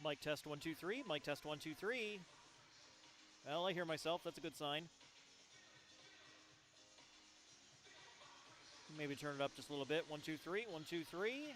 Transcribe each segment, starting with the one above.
Mic test 1 2 3. Mic test 1 2 3. Well, I hear myself. That's a good sign. Maybe turn it up just a little bit. 1 2 3. 1 2 3.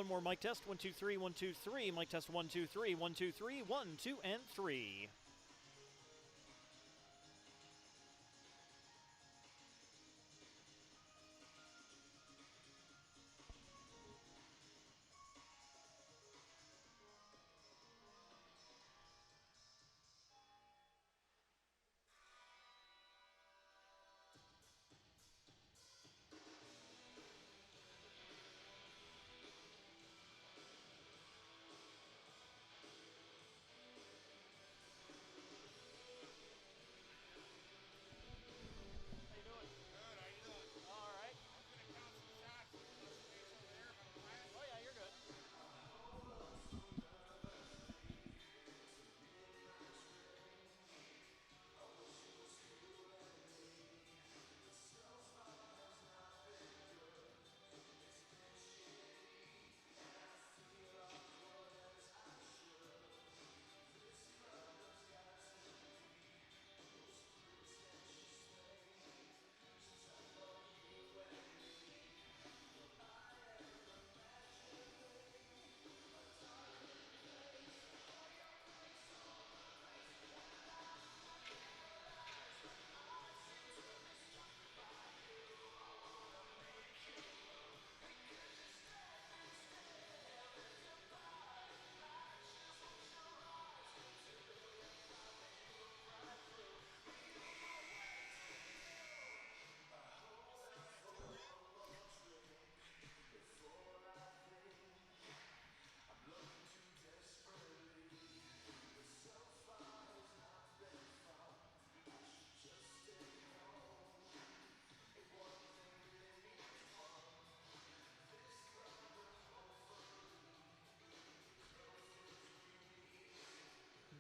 One more mic test. 1 2 3. 1 2 3. Mic test 1 2 3. 1 2 3. 1 2 and 3.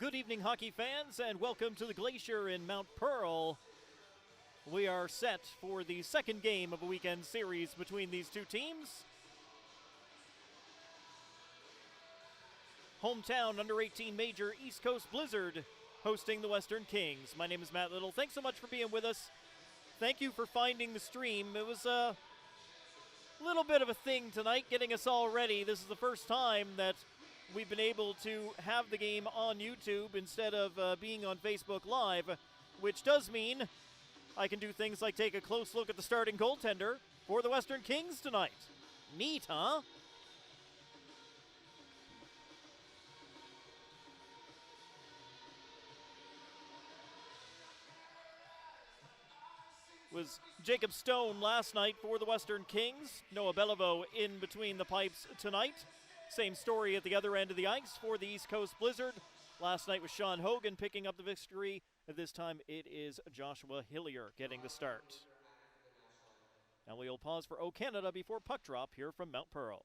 Good evening, hockey fans, and welcome to the Glacier in Mount Pearl. We are set for the second game of a weekend series between these two teams. Hometown under-18 major East Coast Blizzard hosting the Western Kings. My name is Matt Little. Thanks so much for being with us. Thank you for finding the stream. It was a little bit of a thing tonight getting us all ready. This is the first time that we've been able to have the game on YouTube instead of being on Facebook Live, which does mean I can do things like take a close look at the starting goaltender for the Western Kings tonight. Neat, huh? Was Jacob Stone last night for the Western Kings. Noah Beliveau in between the pipes tonight. Same story at the other end of the ice for the East Coast Blizzard. Last night was Sean Hogan picking up the victory. This time it is Joshua Hillier getting the start. And we'll pause for O Canada before puck drop here from Mount Pearl.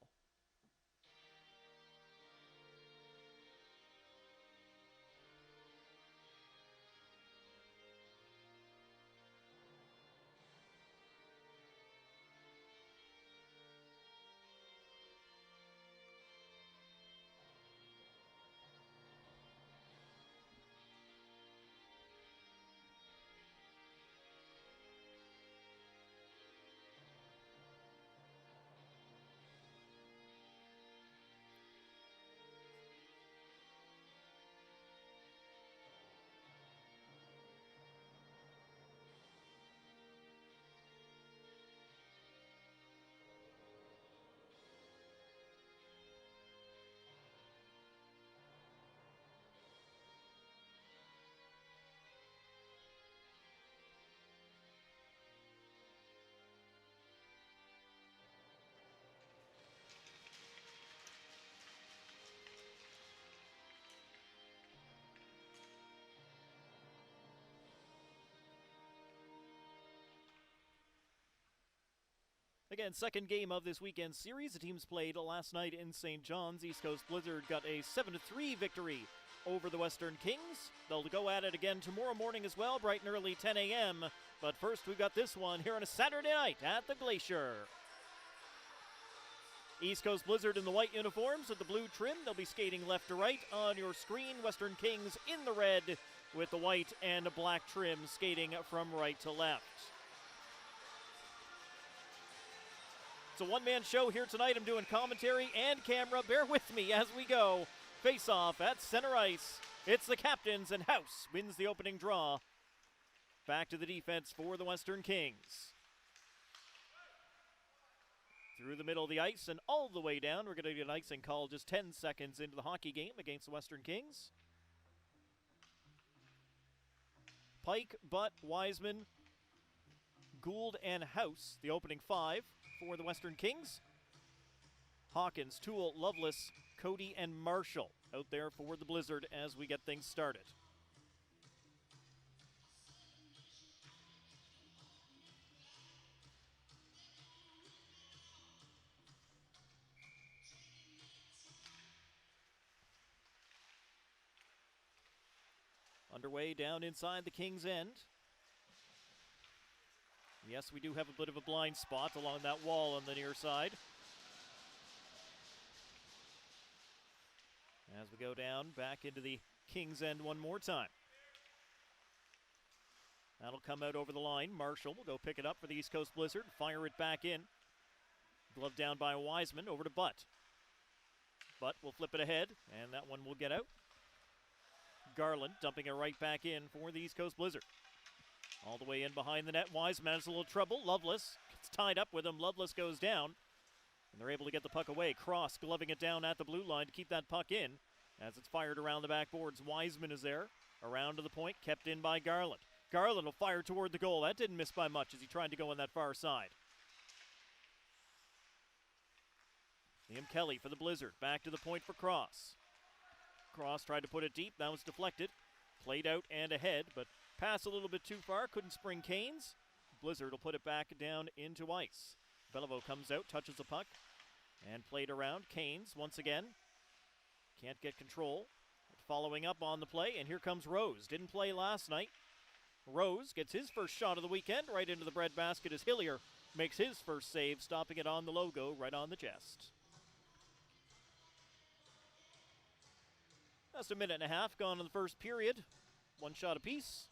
Again, second game of this weekend series. The teams played last night in St. John's. East Coast Blizzard got a 7-3 victory over the Western Kings. They'll go at it again tomorrow morning as well, bright and early 10 a.m. But first, we've got this one here on a Saturday night at the Glacier. East Coast Blizzard in the white uniforms with the blue trim. They'll be skating left to right on your screen. Western Kings in the red with the white and black trim skating from right to left. It's a one-man show here tonight. I'm doing commentary and camera. Bear with me as we go. Face-off at center ice. It's the captains, and House wins the opening draw. Back to the defense for the Western Kings. Through the middle of the ice and all the way down. We're going to get an icing call just 10 seconds into the hockey game against the Western Kings. Pike, Butt, Wiseman, Gould, and House, the opening five for the Western Kings. Hawkins, Toole, Lovelace, Cody, and Marshall out there for the Blizzard as we get things started. Underway down inside the Kings' end. Yes, we do have a bit of a blind spot along that wall on the near side. As we go down back into the Kings' end one more time. That'll come out over the line. Marshall will go pick it up for the East Coast Blizzard. Fire it back in. Glove down by Wiseman over to Butt. Butt will flip it ahead, and that one will get out. Garland dumping it right back in for the East Coast Blizzard. All the way in behind the net. Wiseman has a little trouble. Lovelace gets tied up with him. Lovelace goes down. And they're able to get the puck away. Cross gloving it down at the blue line to keep that puck in as it's fired around the backboards. Wiseman is there. Around to the point. Kept in by Garland. Garland will fire toward the goal. That didn't miss by much as he tried to go on that far side. Liam Kelly for the Blizzard. Back to the point for Cross. Cross tried to put it deep. That was deflected. Played out and ahead, but pass a little bit too far. Couldn't spring Canes. Blizzard will put it back down into ice. Beliveau comes out, touches the puck, and played around. Canes once again. Can't get control. following up on the play, and here comes Rose. Didn't play last night. Rose gets his first shot of the weekend right into the breadbasket as Hillier makes his first save, stopping it on the logo right on the chest. Just a minute and a half gone in the first period. One shot apiece.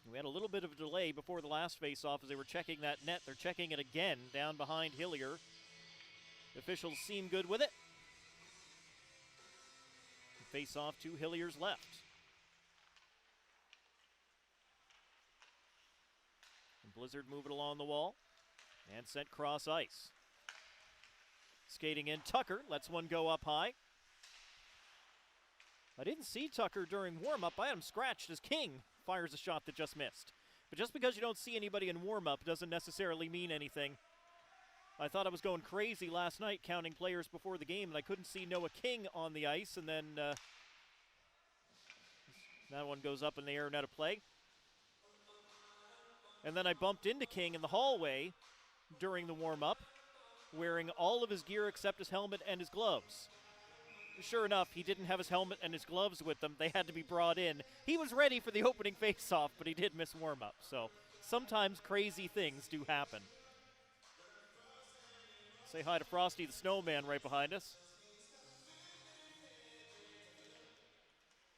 We had a little bit of a delay before the last face-off as they were checking that net. They're checking it again down behind Hillier. The officials seem good with it. Face-off to Hillier's left. And Blizzard move it along the wall and sent cross ice. Skating in, Tucker lets one go up high. I didn't see Tucker during warm-up. I had him scratched as King fires a shot that just missed. But just because you don't see anybody in warm-up doesn't necessarily mean anything. I thought I was going crazy last night counting players before the game, and I couldn't see Noah King on the ice, and then that one goes up in the air and out of play. And then I bumped into King in the hallway during the warm-up, wearing all of his gear except his helmet and his gloves. Sure enough, he didn't have his helmet and his gloves with him. They had to be brought in. He was ready for the opening face-off, but he did miss warm-up. So sometimes crazy things do happen. Say hi to Frosty the Snowman right behind us.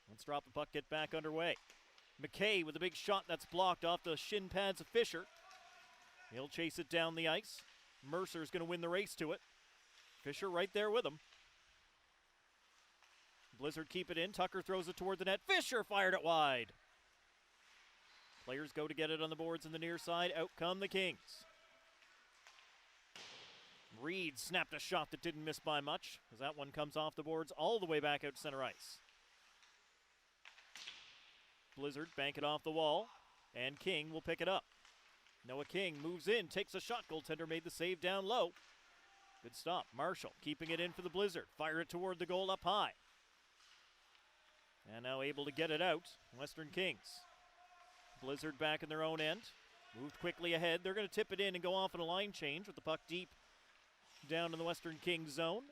Let's drop the puck, get back underway. McKay with a big shot that's blocked off the shin pads of Fisher. He'll chase it down the ice. Mercer's going to win the race to it. Fisher right there with him. Blizzard keep it in. Tucker throws it toward the net. Fisher fired it wide. Players go to get it on the boards in the near side. Out come the Kings. Reed snapped a shot that didn't miss by much, as that one comes off the boards all the way back out to center ice. Blizzard bank it off the wall, and King will pick it up. Noah King moves in, takes a shot. Goaltender made the save down low. Good stop. Marshall keeping it in for the Blizzard. Fire it toward the goal up high. And now able to get it out. Western Kings. Blizzard back in their own end. Moved quickly ahead. They're going to tip it in and go off on a line change with the puck deep down in the Western Kings zone.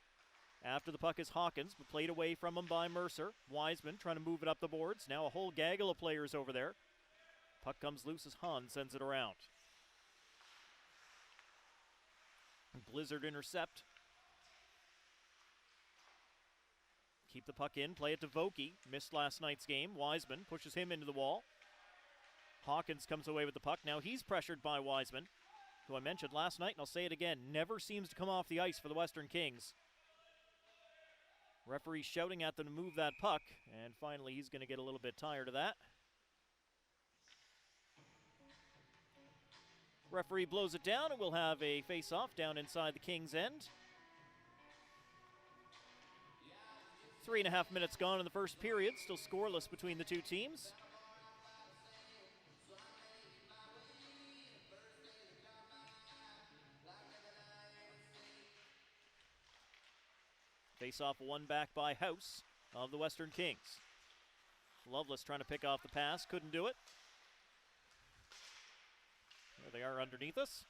After the puck is Hawkins, but played away from him by Mercer. Wiseman trying to move it up the boards. Now a whole gaggle of players over there. Puck comes loose as Hahn sends it around. Blizzard intercept. Keep the puck in, play it to Vokey. Missed last night's game. Wiseman pushes him into the wall. Hawkins comes away with the puck. Now he's pressured by Wiseman, who I mentioned last night, and I'll say it again, never seems to come off the ice for the Western Kings. Referee shouting at them to move that puck, and finally he's going to get a little bit tired of that. Referee blows it down, and we'll have a face-off down inside the Kings' end. 3.5 minutes gone in the first period, still scoreless between the two teams. Face-off won back by House of the Western Kings. Loveless trying to pick off the pass, couldn't do it. There they are underneath us.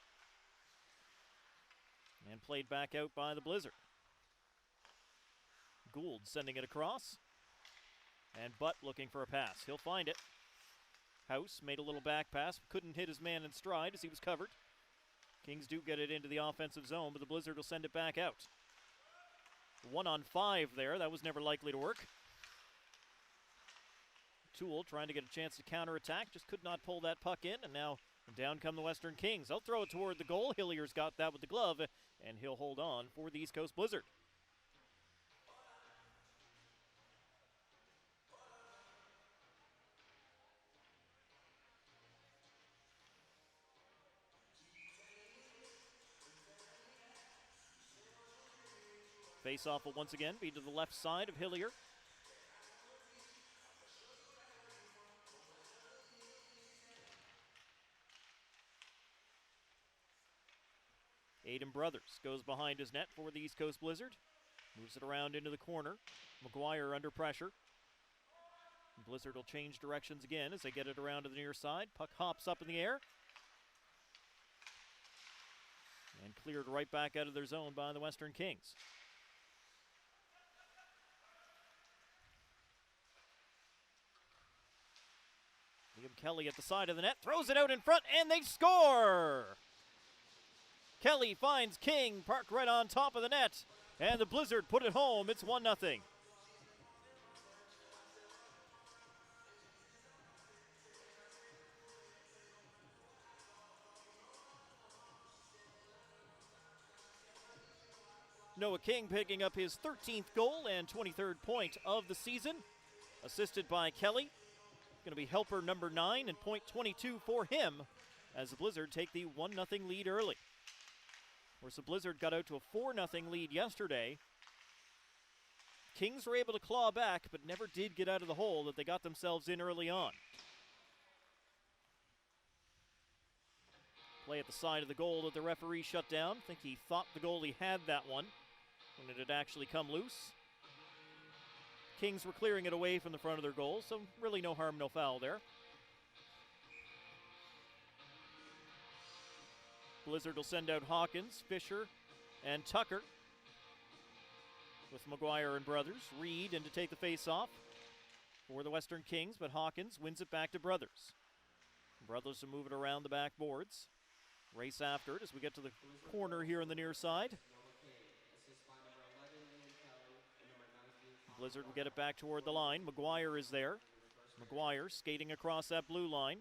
And played back out by the Blizzard. Gould sending it across. And Butt looking for a pass. He'll find it. House made a little back pass, couldn't hit his man in stride as he was covered. Kings do get it into the offensive zone, but the Blizzard will send it back out. 1-on-5 there. That was never likely to work. Toole trying to get a chance to counterattack. Just could not pull that puck in. And now down come the Western Kings. They'll throw it toward the goal. Hillier's got that with the glove. And he'll hold on for the East Coast Blizzard. Face-off will once again be to the left side of Hillier. Aiden Brothers goes behind his net for the East Coast Blizzard. Moves it around into the corner. McGuire under pressure. Blizzard will change directions again as they get it around to the near side. Puck hops up in the air. And cleared right back out of their zone by the Western Kings. Kelly at the side of the net, throws it out in front, and they score! Kelly finds King, parked right on top of the net, and the Blizzard put it home. It's 1-0. Noah King picking up his 13th goal and 23rd point of the season, assisted by Kelly. Going to be helper number 9 and point 22 for him as the Blizzard take the 1-0 lead early. Of course, the Blizzard got out to a 4-0 lead yesterday. Kings were able to claw back, but never did get out of the hole that they got themselves in early on. Play at the side of the goal that the referee shut down. I think he thought the goalie had that one when it had actually come loose. Kings were clearing it away from the front of their goal, so really no harm, no foul there. Blizzard will send out Hawkins, Fisher, and Tucker with McGuire and Brothers. Reed in to take the face-off for the Western Kings, but Hawkins wins it back to Brothers. Brothers will move it around the backboards. Race after it as we get to the corner here on the near side. Blizzard will get it back toward the line. McGuire is there. McGuire skating across that blue line.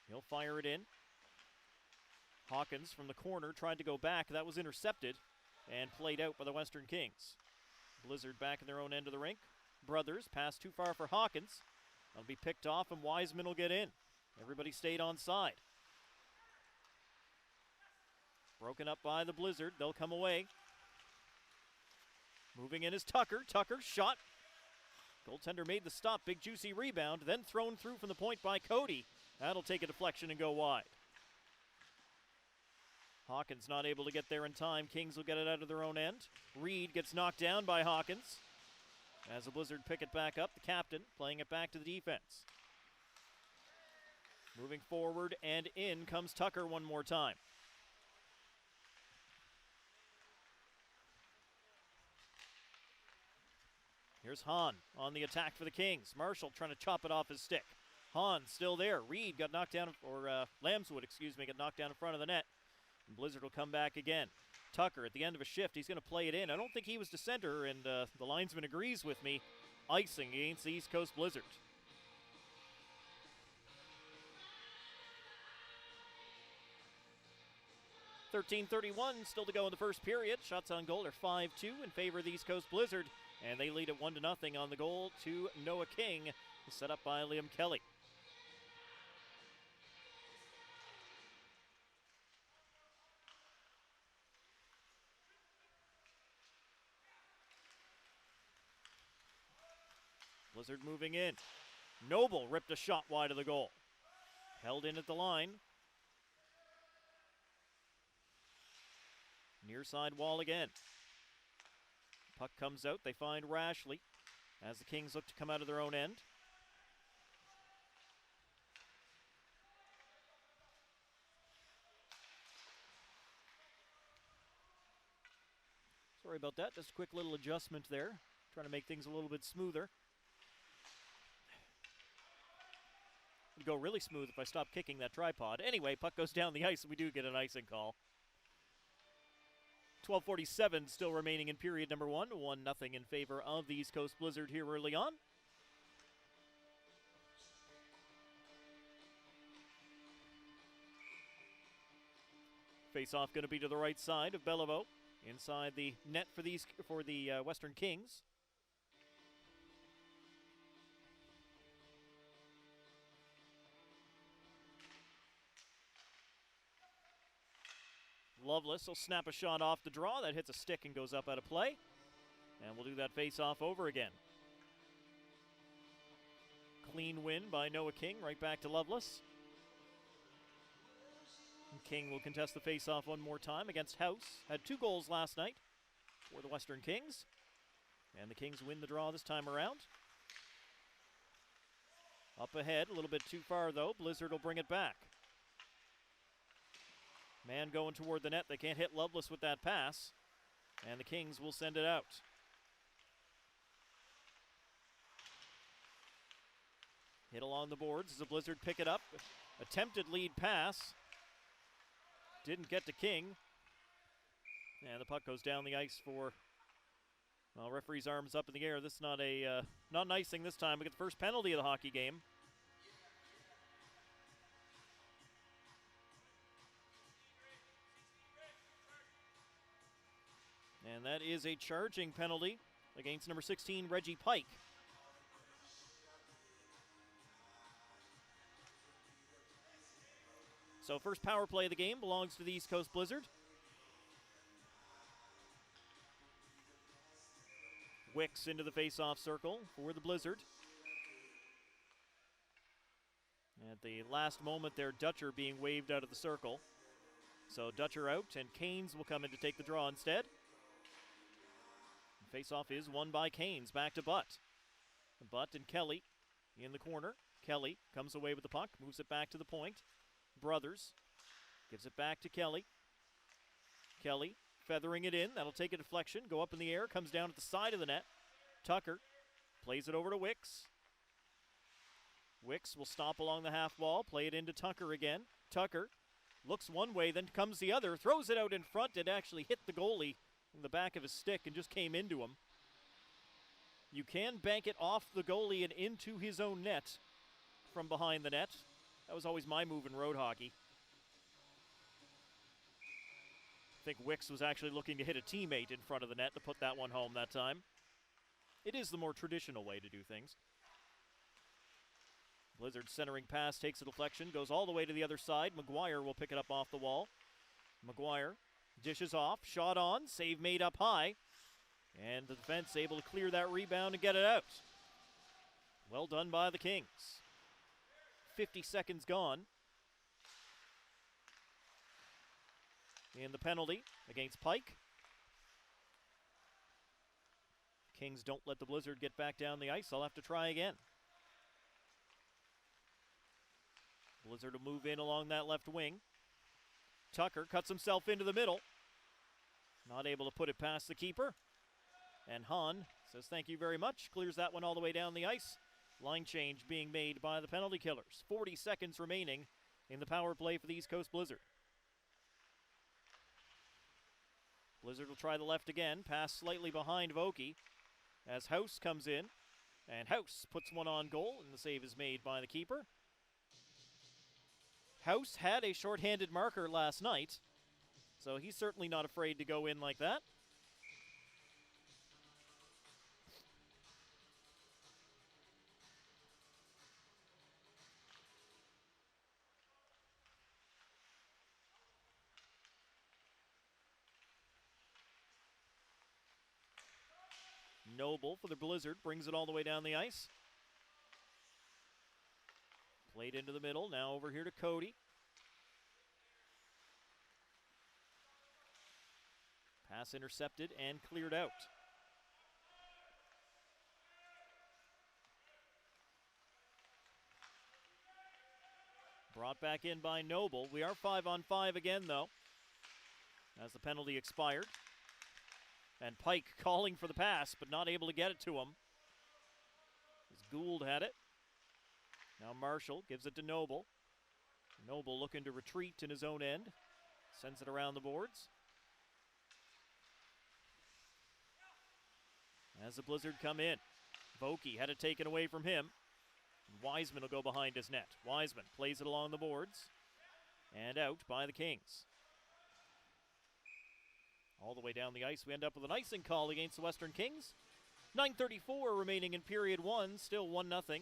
He'll fire it in. Hawkins from the corner tried to go back. That was intercepted and played out by the Western Kings. Blizzard back in their own end of the rink. Brothers pass too far for Hawkins. That'll be picked off and Wiseman will get in. Everybody stayed on side. Broken up by the Blizzard. They'll come away. Moving in is Tucker. Tucker shot. Goaltender made the stop. Big juicy rebound. Then thrown through from the point by Cody. That'll take a deflection and go wide. Hawkins not able to get there in time. Kings will get it out of their own end. Reed gets knocked down by Hawkins. As the Blizzard pick it back up, the captain playing it back to the defense. Moving forward and in comes Tucker one more time. Here's Hahn on the attack for the Kings. Marshall trying to chop it off his stick. Hahn still there. Reed got knocked down, or Lambswood, got knocked down in front of the net. And Blizzard will come back again. Tucker at the end of a shift, he's going to play it in. I don't think he was the center, and the linesman agrees with me. Icing against the East Coast Blizzard. .13:31 still to go in the first period. Shots on goal are 5-2 in favor of the East Coast Blizzard. And they lead at 1-0 on the goal to Noah King, set up by Liam Kelly. Blizzard moving in. Noble ripped a shot wide of the goal. Held in at the line. Near side wall again. Puck comes out. They find Rashley as the Kings look to come out of their own end. Sorry about that. Just a quick little adjustment there. Trying to make things a little bit smoother. It'd go really smooth if I stopped kicking that tripod. Anyway, puck goes down the ice and we do get an icing call. 12:47 still remaining in period number 1. 1-0 in favor of the East Coast Blizzard here early on. Face-off going to be to the right side of Beliveau. Inside the net for the Western Kings. Lovelace will snap a shot off the draw. That hits a stick and goes up out of play. And we'll do that face-off over again. Clean win by Noah King, right back to Lovelace. And King will contest the face-off one more time against House. Had 2 goals last night for the Western Kings. And the Kings win the draw this time around. Up ahead, a little bit too far though. Blizzard will bring it back. Man going toward the net. They can't hit Lovelace with that pass. And the Kings will send it out. Hit along the boards as the Blizzard pick it up. Attempted lead pass. Didn't get to King. And the puck goes down the ice for, well, referee's arms up in the air. This is not an icing this time. We get the first penalty of the hockey game. And that is a charging penalty against number 16, Reggie Pike. So first power play of the game belongs to the East Coast Blizzard. Wicks into the face-off circle for the Blizzard. At the last moment there, Dutcher being waved out of the circle. So Dutcher out, and Canes will come in to take the draw instead. Face-off is won by Canes. Back to Butt. Butt and Kelly in the corner. Kelly comes away with the puck, moves it back to the point. Brothers gives it back to Kelly. Kelly feathering it in. That'll take a deflection, go up in the air, comes down at the side of the net. Tucker plays it over to Wicks. Wicks will stop along the half wall, play it into Tucker again. Tucker looks one way, then comes the other, throws it out in front. It actually hit the goalie in the back of his stick and just came into him. You can bank it off the goalie and into his own net from behind the net. That was always my move in road hockey. I think Wicks was actually looking to hit a teammate in front of the net to put that one home that time. It is the more traditional way to do things. Blizzard centering pass, takes a deflection, goes all the way to the other side. McGuire will pick it up off the wall. McGuire dishes off, shot on, save made up high. And the defense able to clear that rebound and get it out. Well done by the Kings. 50 seconds gone. In the penalty against Pike. Kings don't let the Blizzard get back down the ice. They'll have to try again. Blizzard will move in along that left wing. Tucker cuts himself into the middle. Not able to put it past the keeper. And Hahn says thank you very much. Clears that one all the way down the ice. Line change being made by the penalty killers. 40 seconds remaining in the power play for the East Coast Blizzard. Blizzard will try the left again. Pass slightly behind Vokey as House comes in. And House puts one on goal, and the save is made by the keeper. House had a shorthanded marker last night, so he's certainly not afraid to go in like that. Noble for the Blizzard brings it all the way down the ice. Played into the middle, now over here to Cody. Pass intercepted and cleared out. Brought back in by Noble. We are 5-on-5 again, though, as the penalty expired. And Pike calling for the pass, but not able to get it to him. As Gould had it. Now Marshall gives it to Noble. Noble looking to retreat in his own end. Sends it around the boards. As the Blizzard come in, Vokey had it taken away from him. Wiseman will go behind his net. Wiseman plays it along the boards. And out by the Kings. All the way down the ice, we end up with an icing call against the Western Kings. 9:34 remaining in period one, still 1-0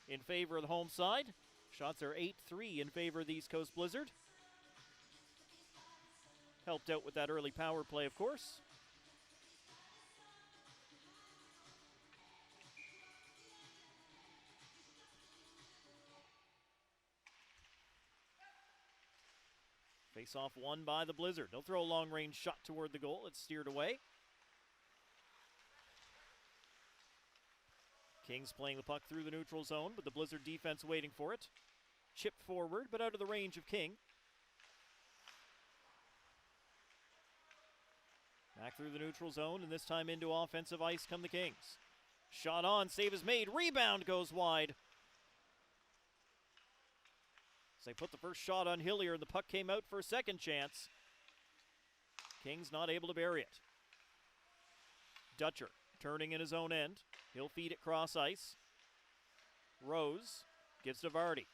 in favor of the home side. Shots are 8-3 in favor of the East Coast Blizzard. Helped out with that early power play, of course. Face-off won by the Blizzard. They'll throw a long-range shot toward the goal. It's steered away. Kings playing the puck through the neutral zone, but the Blizzard defense waiting for it. Chipped forward, but out of the range of King. Back through the neutral zone, and this time into offensive ice come the Kings. Shot on, save is made, rebound goes wide. So they put the first shot on Hillier, and the puck came out for a second chance. Kings not able to bury it. Dutcher turning in his own end. He'll feed it cross ice. Rose gives to Vardy.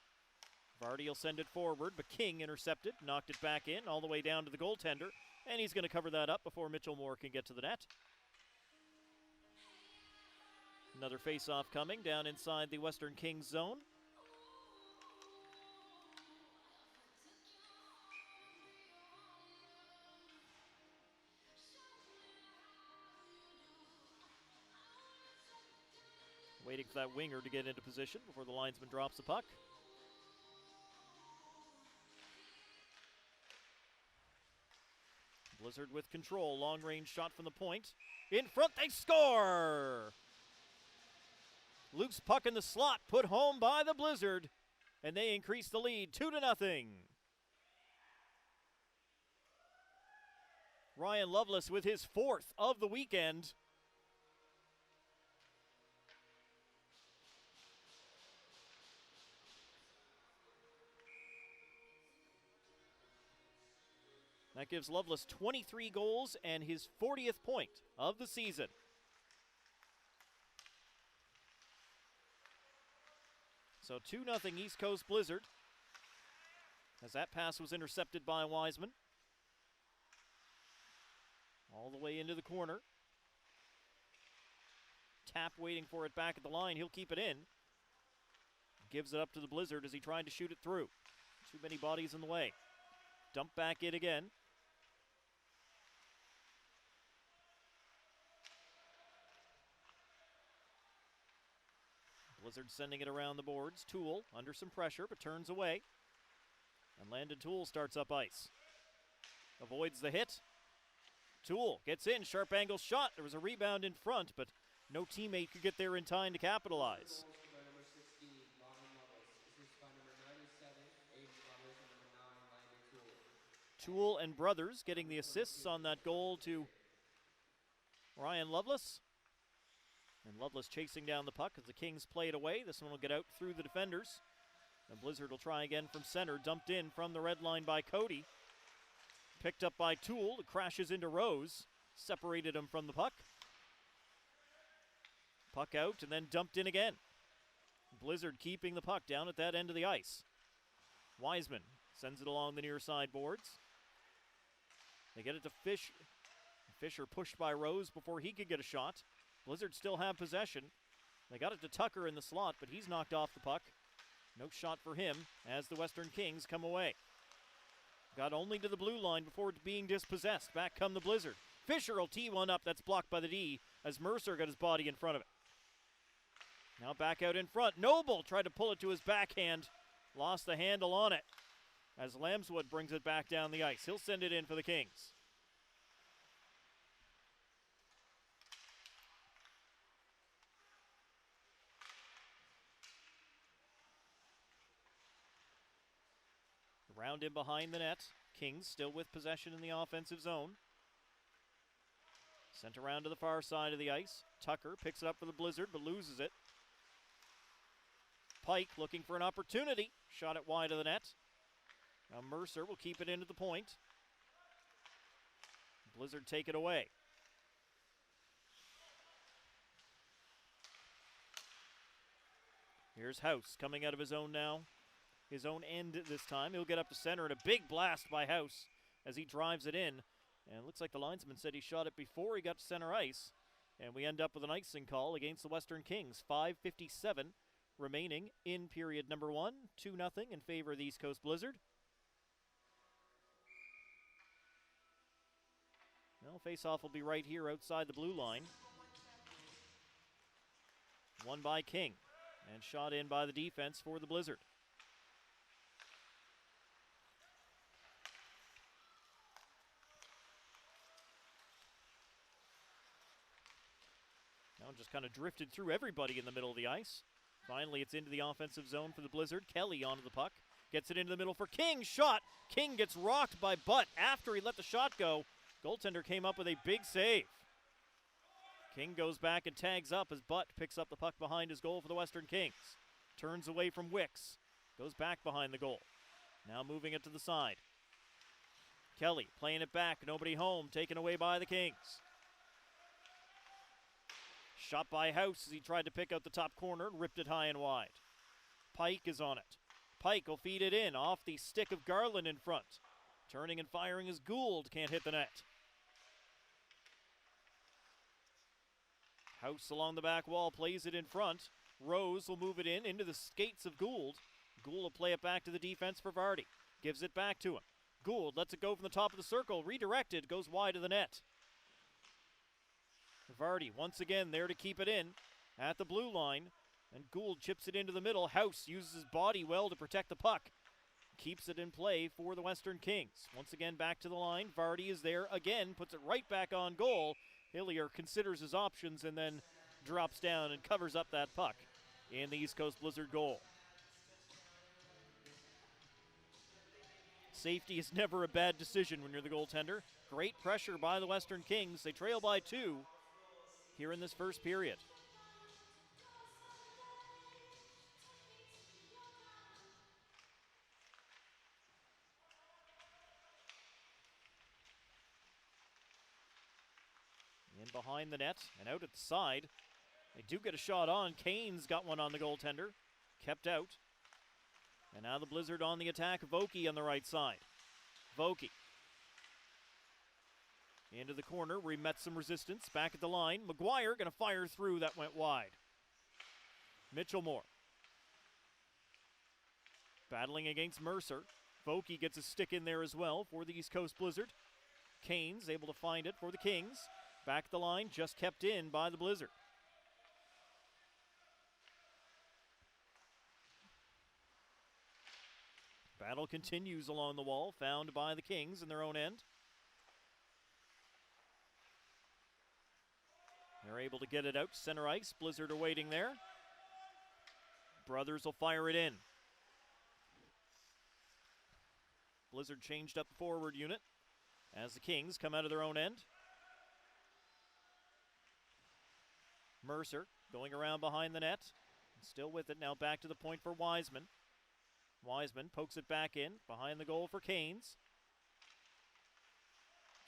Vardy will send it forward, but King intercepted, knocked it back in, all the way down to the goaltender, and he's going to cover that up before Mitchell Moore can get to the net. Another face-off coming down inside the Western Kings zone. Waiting for that winger to get into position before the linesman drops the puck. Blizzard with control, long-range shot from the point. In front, they score! Loose puck in the slot, put home by the Blizzard, and they increase the lead 2-0. Ryan Lovelace with his 4th of the weekend. That gives Lovelace 23 goals and his 40th point of the season. So 2-0 East Coast Blizzard, as that pass was intercepted by Wiseman. All the way into the corner. Tap waiting for it back at the line. He'll keep it in. Gives it up to the Blizzard as he tried to shoot it through. Too many bodies in the way. Dump back in again. Blizzard sending it around the boards. Toole under some pressure, but turns away. And Landon Toole starts up ice. Avoids the hit. Toole gets in, sharp angle shot. There was a rebound in front, but no teammate could get there in time to capitalize. Toole and Brothers getting the assists on that goal to Ryan Lovelace. And Lovelace chasing down the puck as the Kings play it away. This one will get out through the defenders. And Blizzard will try again from center. Dumped in from the red line by Cody. Picked up by Toole. It crashes into Rose. Separated him from the puck. Puck out and then dumped in again. Blizzard keeping the puck down at that end of the ice. Wiseman sends it along the near side boards. They get it to Fish. Fisher pushed by Rose before he could get a shot. Blizzard still have possession. They got it to Tucker in the slot, but he's knocked off the puck. No shot for him as the Western Kings come away. Got only to the blue line before being dispossessed. Back come the Blizzard. Fisher will tee one up. That's blocked by the D as Mercer got his body in front of it. Now back out in front. Noble tried to pull it to his backhand. Lost the handle on it as Lambswood brings it back down the ice. He'll send it in for the Kings. Round in behind the net. Kings still with possession in the offensive zone. Sent around to the far side of the ice. Tucker picks it up for the Blizzard but loses it. Pike looking for an opportunity. Shot it wide of the net. Now Mercer will keep it into the point. Blizzard take it away. Here's House coming out of his own now. His own end this time. He'll get up to center and a big blast by House as he drives it in. And it looks like the linesman said he shot it before he got to center ice. And we end up with an icing call against the Western Kings. 5:57 remaining in period number 1. 2-0 in favor of the East Coast Blizzard. Well, face-off will be right here outside the blue line. Won by King. And shot in by the defense for the Blizzard. Now just kind of drifted through everybody in the middle of the ice. Finally, it's into the offensive zone for the Blizzard. Kelly onto the puck. Gets it into the middle for King. Shot. King gets rocked by Butt after he let the shot go. Goaltender came up with a big save. King goes back and tags up as Butt picks up the puck behind his goal for the Western Kings. Turns away from Wicks. Goes back behind the goal. Now moving it to the side. Kelly playing it back, nobody home, taken away by the Kings. Shot by House as he tried to pick out the top corner and ripped it high and wide. Pike is on it. Pike will feed it in off the stick of Garland in front. Turning and firing as Gould can't hit the net. House along the back wall plays it in front. Rose will move it in into the skates of Gould. Gould will play it back to the defense for Vardy. Gives it back to him. Gould lets it go from the top of the circle. Redirected, goes wide of the net. Vardy once again there to keep it in at the blue line. And Gould chips it into the middle. House uses his body well to protect the puck. Keeps it in play for the Western Kings. Once again back to the line. Vardy is there again. Puts it right back on goal. Hillier considers his options and then drops down and covers up that puck in the East Coast Blizzard goal. Safety is never a bad decision when you're the goaltender. Great pressure by the Western Kings. They trail by 2 here in this first period. In behind the net and out at the side. They do get a shot on. Kane's got one on the goaltender. Kept out. And now the Blizzard on the attack. Vokey on the right side. Vokey. Into the corner where he met some resistance. Back at the line. McGuire going to fire through. That went wide. Mitchellmore. Battling against Mercer. Vokey gets a stick in there as well for the East Coast Blizzard. Kane's able to find it for the Kings. Back at the line. Just kept in by the Blizzard. Battle continues along the wall, found by the Kings in their own end. They're able to get it out. Center ice. Blizzard are waiting there. Brothers will fire it in. Blizzard changed up the forward unit as the Kings come out of their own end. Mercer going around behind the net. Still with it now, back to the point for Wiseman. Wiseman pokes it back in behind the goal for Canes.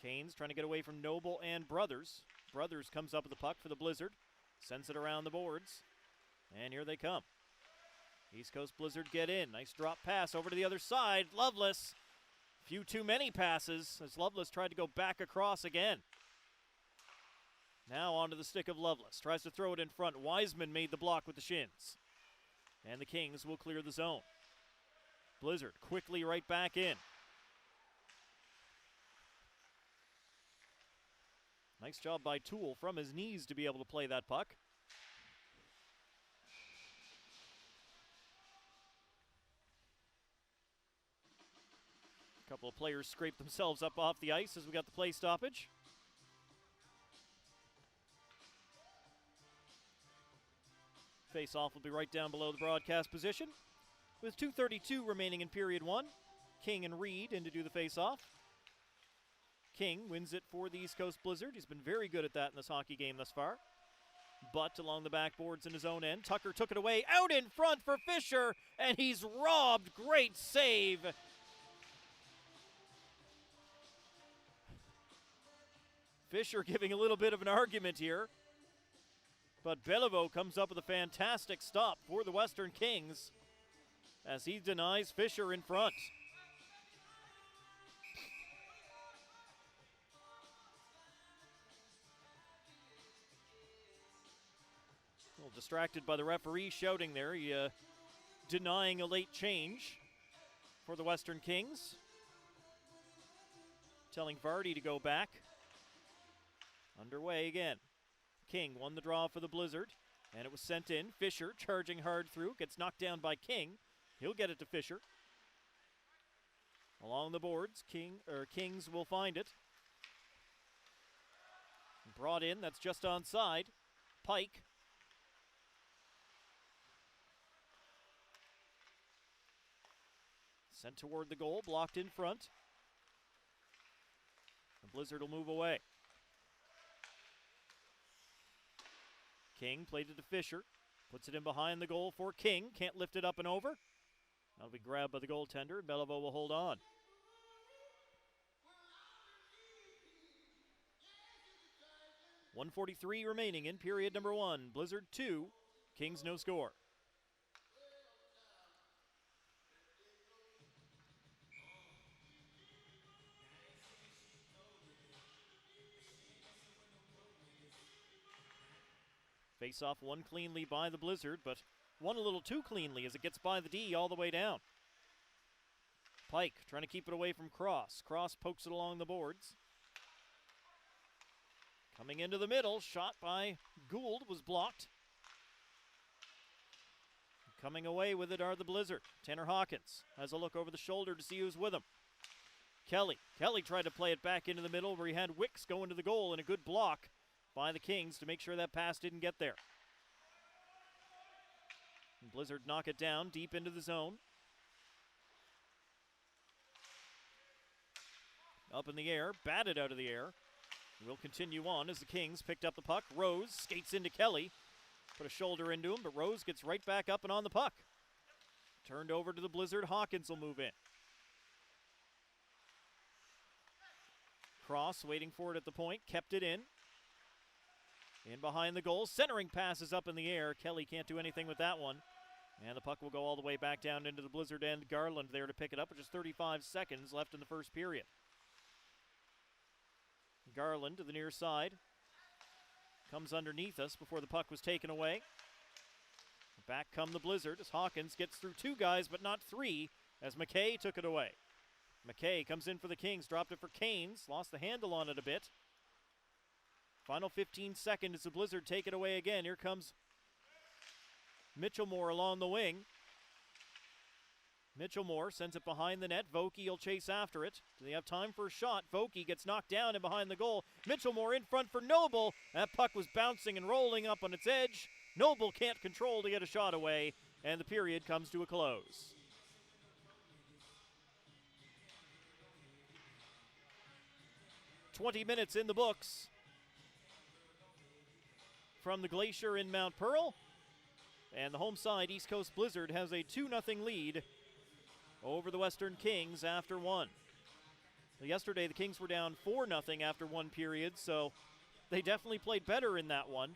Canes trying to get away from Noble and Brothers. Brothers comes up with the puck for the Blizzard. Sends it around the boards. And here they come. East Coast Blizzard get in. Nice drop pass over to the other side. Loveless. Few too many passes as Loveless tried to go back across again. Now onto the stick of Loveless. Tries to throw it in front. Wiseman made the block with the shins. And the Kings will clear the zone. Blizzard quickly right back in. Nice job by Toole from his knees to be able to play that puck. A couple of players scraped themselves up off the ice as we got the play stoppage. Face-off will be right down below the broadcast position. With 2:32 remaining in period 1, King and Reed in to do the face-off. King wins it for the East Coast Blizzard. He's been very good at that in this hockey game thus far. Butt along the backboards in his own end. Tucker took it away, out in front for Fisher, and he's robbed. Great save. Fisher giving a little bit of an argument here. But Beliveau comes up with a fantastic stop for the Western Kings as he denies Fisher in front. A little distracted by the referee shouting there. He denying a late change for the Western Kings. Telling Vardy to go back. Underway again. King won the draw for the Blizzard, and it was sent in. Fisher charging hard through, gets knocked down by King. He'll get it to Fisher. Along the boards, Kings will find it. Brought in, that's just onside. Pike. Sent toward the goal, blocked in front. The Blizzard will move away. King played it to Fisher. Puts it in behind the goal for King. Can't lift it up and over. That'll be grabbed by the goaltender. Beliveau will hold on. .143 remaining in period number 1. Blizzard 2, Kings no score. Face off won cleanly by the Blizzard, but won a little too cleanly as it gets by the D all the way down. Pike trying to keep it away from Cross. Cross pokes it along the boards. Coming into the middle, shot by Gould was blocked. Coming away with it are the Blizzard. Tanner Hawkins has a look over the shoulder to see who's with him. Kelly tried to play it back into the middle where he had Wicks going to the goal, and a good block by the Kings to make sure that pass didn't get there. And Blizzard knock it down deep into the zone. Up in the air, batted out of the air. We'll continue on as the Kings picked up the puck. Rose skates into Kelly. Put a shoulder into him, but Rose gets right back up and on the puck. Turned over to the Blizzard. Hawkins will move in. Cross waiting for it at the point. Kept it in. In behind the goal. Centering passes up in the air. Kelly can't do anything with that one. And the puck will go all the way back down into the Blizzard end. Garland there to pick it up with just 35 seconds left in the first period. Garland to the near side. Comes underneath us before the puck was taken away. Back come the Blizzard as Hawkins gets through 2 guys, but not 3, as McKay took it away. McKay comes in for the Kings, dropped it for Canes, lost the handle on it a bit. Final 15 seconds as the Blizzard take it away again. Here comes Mitchellmore along the wing. Mitchellmore sends it behind the net. Vokey will chase after it. Do they have time for a shot? Vokey gets knocked down and behind the goal. Mitchellmore in front for Noble. That puck was bouncing and rolling up on its edge. Noble can't control to get a shot away, and the period comes to a close. "20 minutes in the books from the Glacier in Mount Pearl, and the home side East Coast Blizzard has a 2-0 lead over the Western Kings after 1. Yesterday the Kings were down 4-0 after 1 period, so they definitely played better in that one.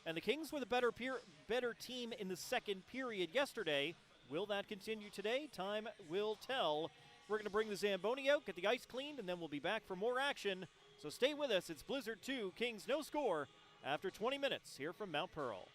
And the Kings were the better team in the second period yesterday. Will that continue today? Time will tell. We're going to bring the Zamboni out, get the ice cleaned, and then we'll be back for more action. So stay with us. It's Blizzard 2, Kings no score after 20 minutes here from Mount Pearl.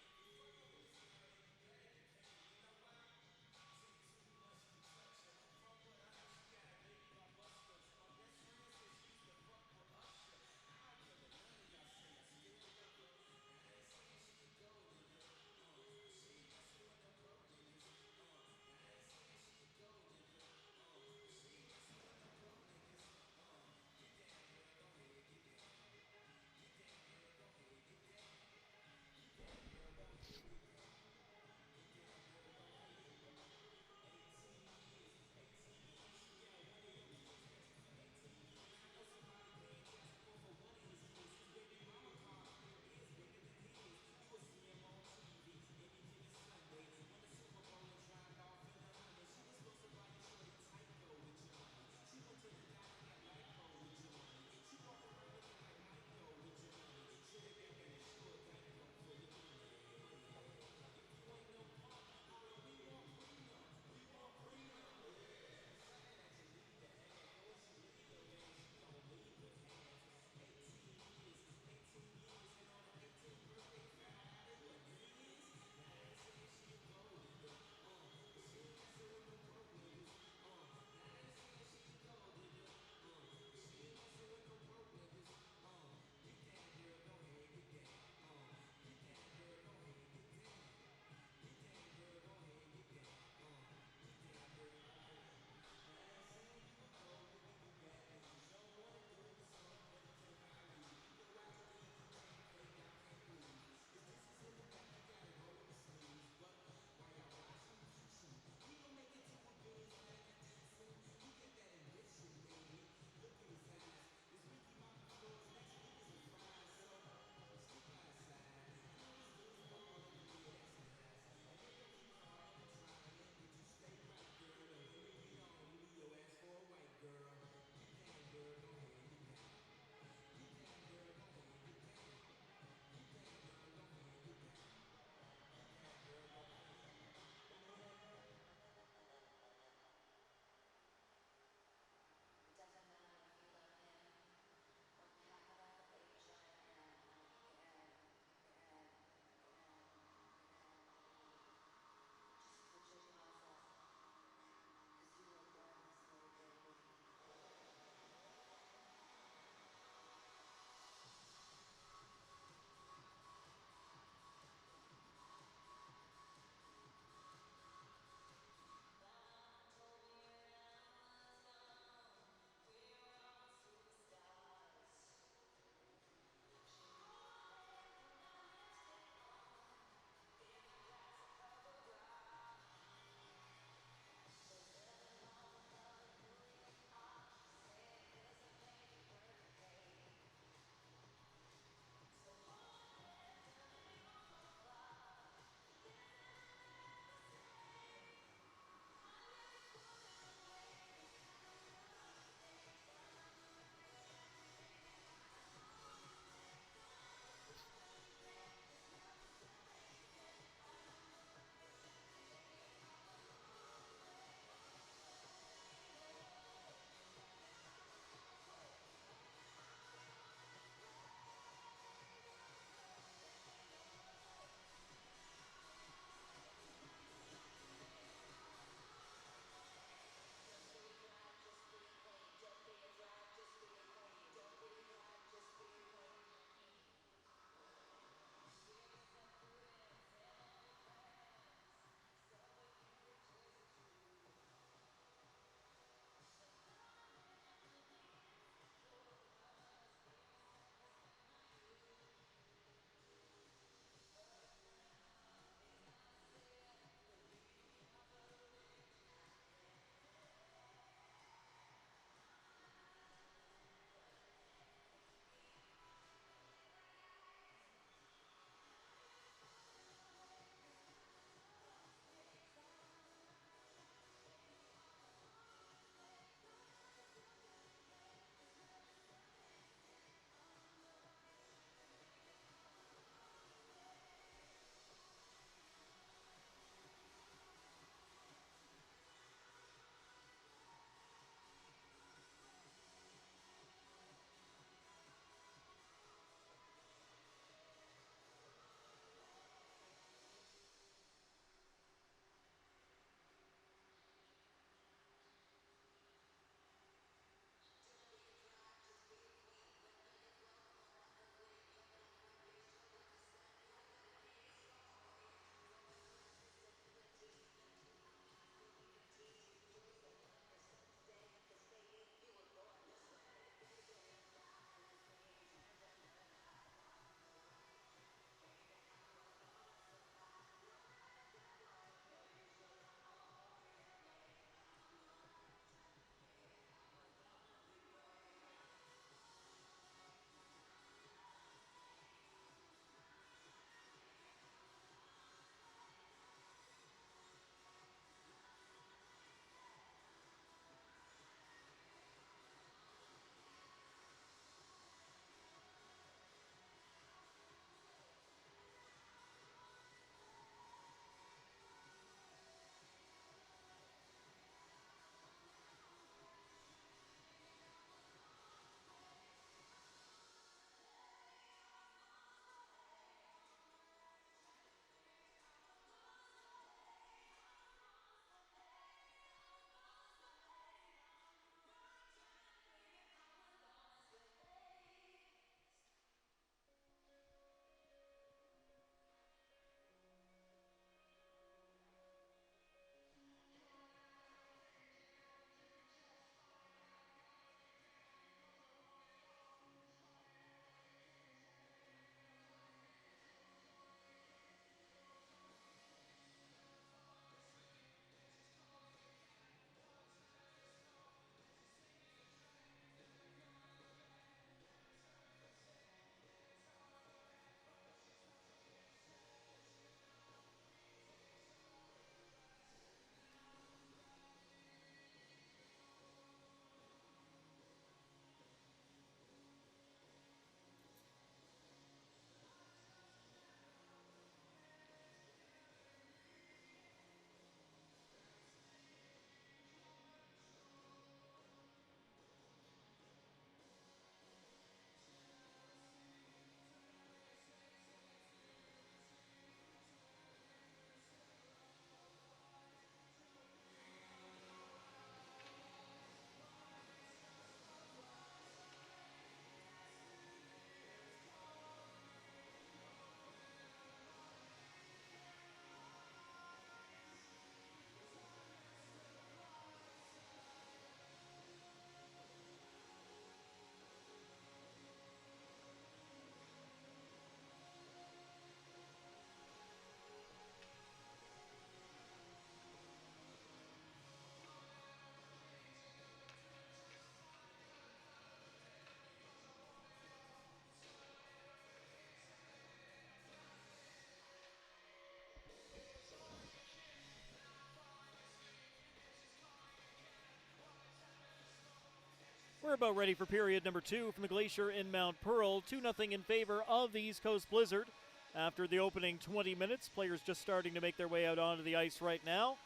We're about ready for period number 2 from the Glacier in Mount Pearl. 2-0 in favor of the East Coast Blizzard. After the opening 20 minutes, players just starting to make their way out onto the ice right now.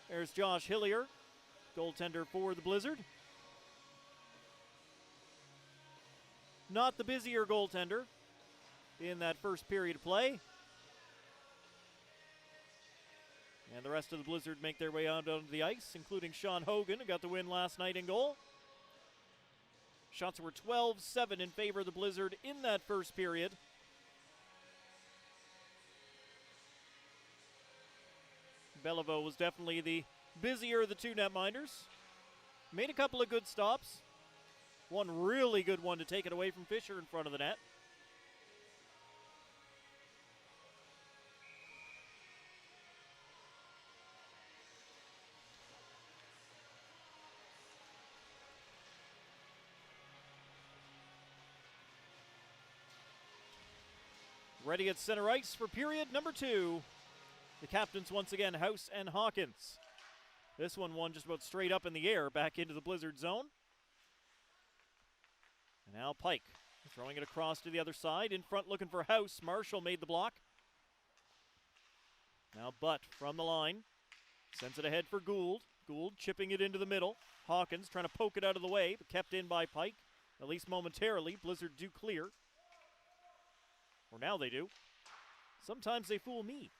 There's Josh Hillier, goaltender for the Blizzard. Not the busier goaltender in that first period of play. And the rest of the Blizzard make their way out onto the ice, including Sean Hogan, who got the win last night in goal. Shots were 12-7 in favor of the Blizzard in that first period. Beliveau was definitely the busier of the two netminders. Made a couple of good stops. One really good one to take it away from Fisher in front of the net. Ready at center ice for period number 2. The captains once again, House and Hawkins. This one just about straight up in the air, back into the Blizzard zone. And now Pike throwing it across to the other side. In front looking for House. Marshall made the block. Now Butt from the line. Sends it ahead for Gould. Gould chipping it into the middle. Hawkins trying to poke it out of the way, but kept in by Pike. At least momentarily. Blizzard do clear. Or now they do. Sometimes they fool me.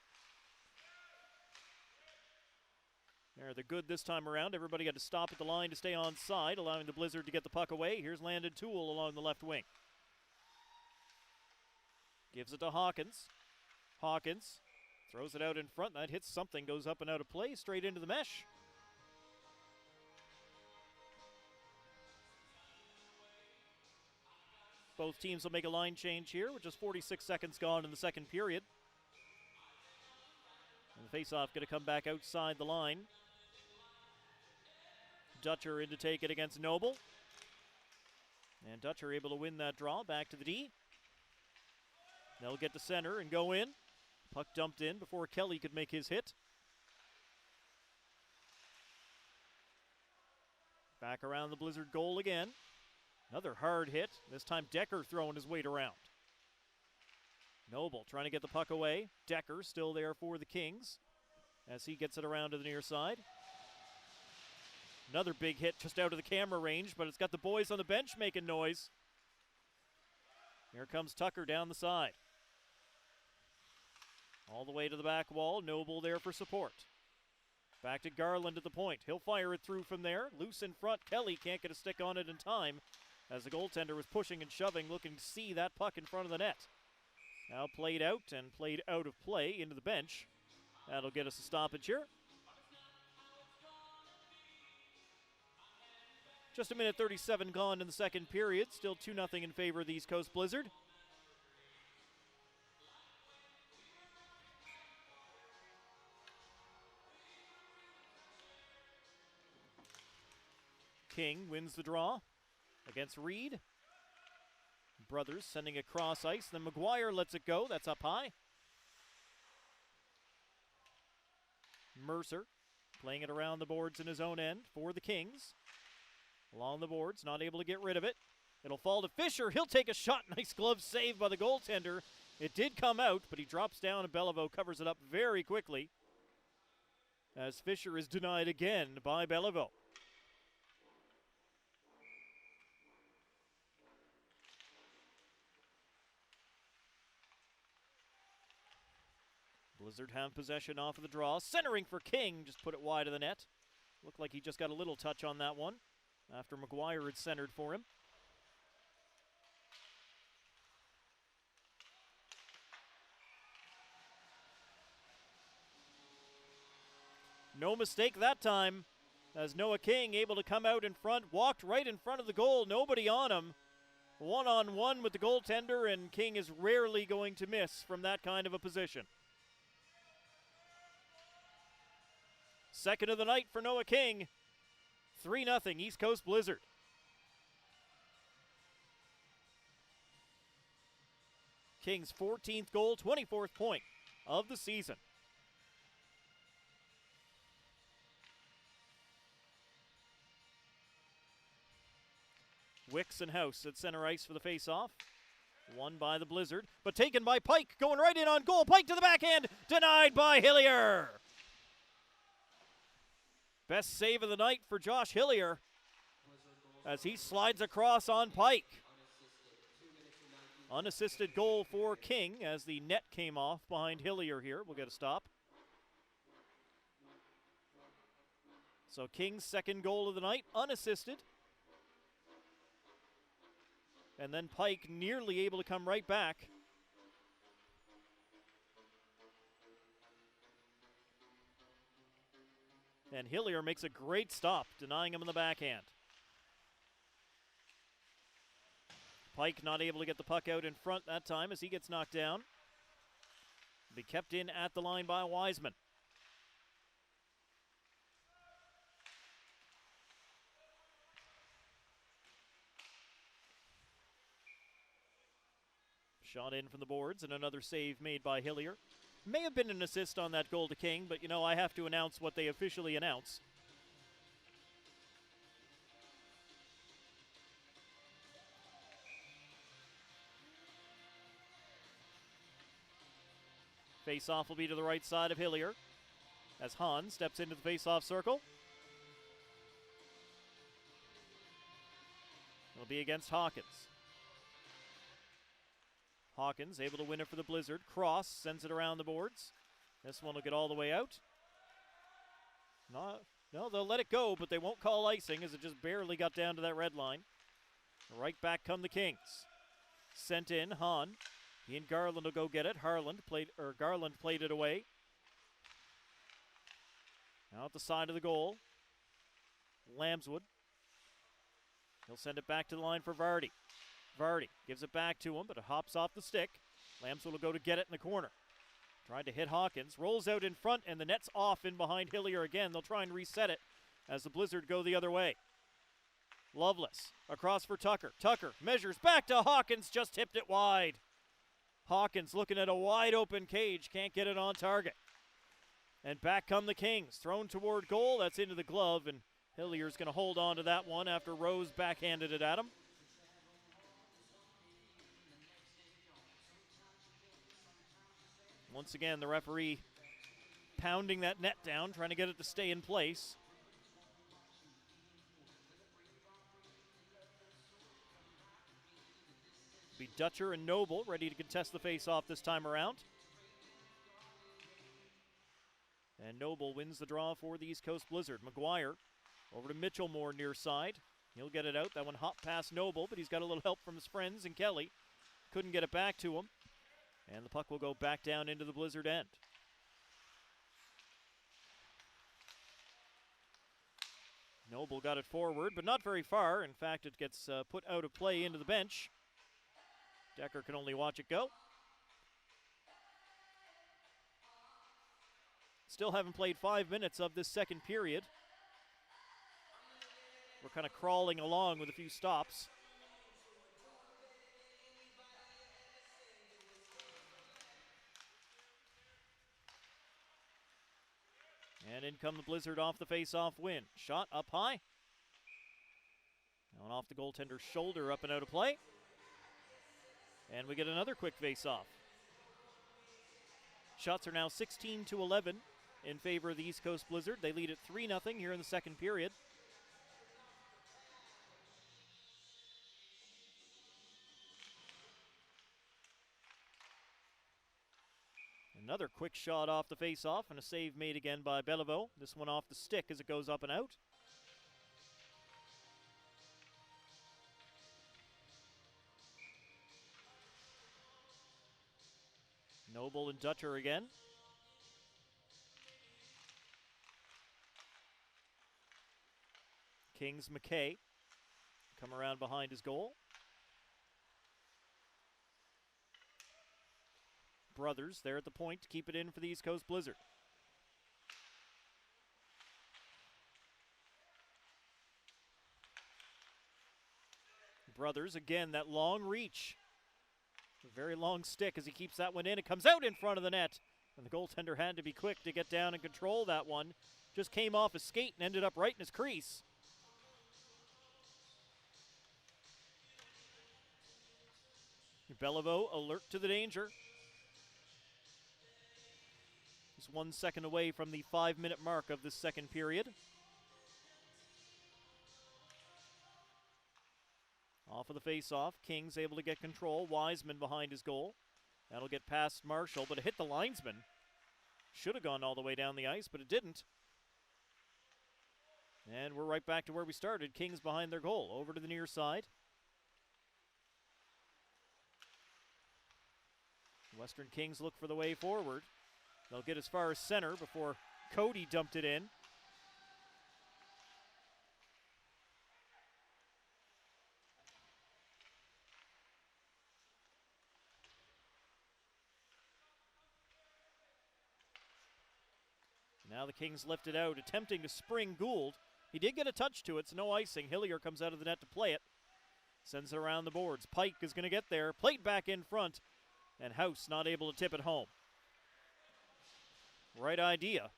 They're good this time around. Everybody had to stop at the line to stay on side, allowing the Blizzard to get the puck away. Here's Landon Toole along the left wing. Gives it to Hawkins. Hawkins throws it out in front. That hits something, goes up and out of play, straight into the mesh. Both teams will make a line change here with just 46 seconds gone in the second period. And the faceoff going to come back outside the line. Dutcher in to take it against Noble. And Dutcher able to win that draw. Back to the D. They'll get to center and go in. Puck dumped in before Kelly could make his hit. Back around the Blizzard goal again. Another hard hit. This time Decker throwing his weight around. Noble trying to get the puck away. Decker still there for the Kings as he gets it around to the near side. Another big hit just out of the camera range, but it's got the boys on the bench making noise. Here comes Tucker down the side. All the way to the back wall. Noble there for support. Back to Garland at the point. He'll fire it through from there. Loose in front. Kelly can't get a stick on it in time as the goaltender was pushing and shoving, looking to see that puck in front of the net. Now played out and played out of play into the bench. That'll get us a stoppage here. Just a minute 37 gone in the second period. Still 2-0 in favor of the East Coast Blizzard. King wins the draw against Reed. Brothers sending it cross ice. Then McGuire lets it go. That's up high. Mercer playing it around the boards in his own end for the Kings. Along the boards, not able to get rid of it. It'll fall to Fisher. He'll take a shot. Nice glove save by the goaltender. It did come out, but he drops down and Beliveau covers it up very quickly as Fisher is denied again by Beliveau. Blizzard have possession off of the draw. Centering for King. Just put it wide of the net. Looked like he just got a little touch on that one after McGuire had centered for him. No mistake that time as Noah King able to come out in front. Walked right in front of the goal. Nobody on him. One-on-one with the goaltender, and King is rarely going to miss from that kind of a position. Second of the night for Noah King. 3-0 East Coast Blizzard. King's 14th goal, 24th point of the season. Wicks and House at center ice for the face-off. Won by the Blizzard, but taken by Pike, going right in on goal. Pike to the backhand, denied by Hillier. Best save of the night for Josh Hillier as he slides across on Pike. Unassisted goal for King as the net came off behind Hillier here. We'll get a stop. So King's second goal of the night, unassisted. And then Pike nearly able to come right back. And Hillier makes a great stop, denying him in the backhand. Pike not able to get the puck out in front that time as he gets knocked down. Be kept in at the line by Wiseman. Shot in from the boards and another save made by Hillier. May have been an assist on that goal to King, but you know, I have to announce what they officially announce. Face-off will be to the right side of Hillier as Hahn steps into the face-off circle. It'll be against Hawkins. Hawkins able to win it for the Blizzard. Cross sends it around the boards. This one will get all the way out. No, they'll let it go, but they won't call icing as it just barely got down to that red line. Right back come the Kings. Sent in, Hahn. He and Garland will go get it. Garland played it away. Now at the side of the goal. Lambswood. He'll send it back to the line for Vardy. Vardy gives it back to him, but it hops off the stick. Lambswood will go to get it in the corner. Tried to hit Hawkins. Rolls out in front, and the net's off in behind Hillier again. They'll try and reset it as the Blizzard go the other way. Loveless across for Tucker. Tucker measures back to Hawkins, just tipped it wide. Hawkins looking at a wide open cage, can't get it on target. And back come the Kings, thrown toward goal. That's into the glove, and Hillier's going to hold on to that one after Rose backhanded it at him. Once again, the referee pounding that net down, trying to get it to stay in place. Be Dutcher and Noble ready to contest the face-off this time around. And Noble wins the draw for the East Coast Blizzard. McGuire over to Mitchell more near side. He'll get it out. That one hopped past Noble, but he's got a little help from his friends, and Kelly couldn't get it back to him. And the puck will go back down into the Blizzard end. Noble got it forward, but not very far. In fact, it gets put out of play into the bench. Decker can only watch it go. Still haven't played 5 minutes of this second period. We're kind of crawling along with a few stops. And in come the Blizzard off the face-off win. Shot up high. Now off the goaltender's shoulder, up and out of play. And we get another quick face-off. Shots are now 16-11 in favor of the East Coast Blizzard. They lead at 3-0 here in the second period. Another quick shot off the face-off and a save made again by Bellevaux. This one off the stick as it goes up and out. Noble and Dutcher again. Kings McKay come around behind his goal. Brothers there at the point to keep it in for the East Coast Blizzard. Brothers, again, that long reach. A very long stick as he keeps that one in. It comes out in front of the net. And the goaltender had to be quick to get down and control that one. Just came off his skate and ended up right in his crease. Beliveau alert to the danger. Just 1 second away from the 5-minute mark of the second period. Off of the face-off, Kings able to get control. Wiseman behind his goal. That'll get past Marshall, but it hit the linesman. Should have gone all the way down the ice, but it didn't. And we're right back to where we started. Kings behind their goal. Over to the near side. Western Kings look for the way forward. They'll get as far as center before Cody dumped it in. Now the Kings lift it out, attempting to spring Gould. He did get a touch to it, so no icing. Hillier comes out of the net to play it. Sends it around the boards. Pike is going to get there. Plate back in front. And House not able to tip it home. Right idea.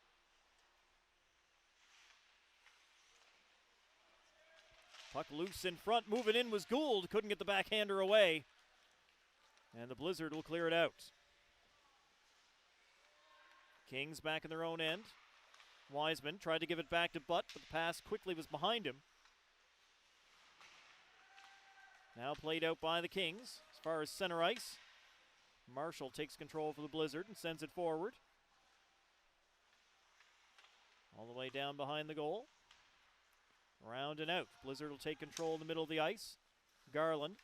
Puck loose in front. Moving in was Gould. Couldn't get the backhander away. And the Blizzard will clear it out. Kings back in their own end. Wiseman tried to give it back to Butt, but the pass quickly was behind him. Now played out by the Kings as far as center ice. Marshall takes control for the Blizzard and sends it forward. All the way down behind the goal. Round and out. Blizzard will take control in the middle of the ice. Garland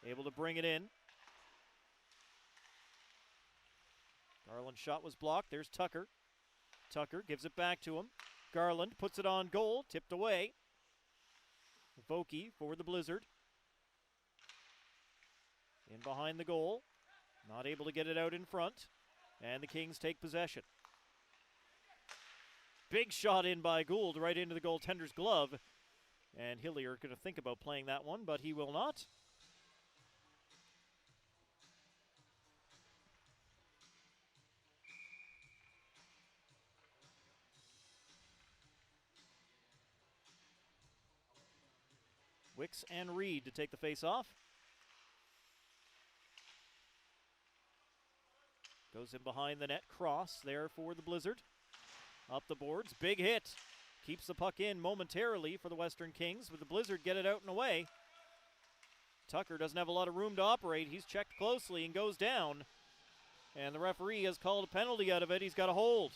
able to bring it in. Garland's shot was blocked. There's Tucker. Tucker gives it back to him. Garland puts it on goal. Tipped away. Vokey for the Blizzard. In behind the goal. Not able to get it out in front. And the Kings take possession. Big shot in by Gould right into the goaltender's glove. And Hillier going to think about playing that one, but he will not. Wicks and Reed to take the face off. Goes in behind the net. Cross there for the Blizzard. Up the boards. Big hit. Keeps the puck in momentarily for the Western Kings, but the Blizzard get it out and away. Tucker doesn't have a lot of room to operate. He's checked closely and goes down. And the referee has called a penalty out of it. He's got a hold.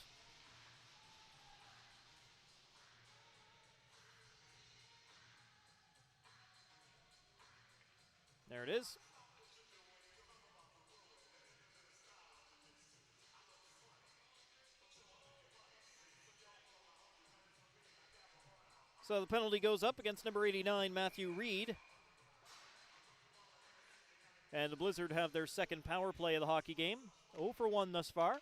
There it is. So the penalty goes up against number 89, Matthew Reed. And the Blizzard have their second power play of the hockey game. 0 for 1 thus far.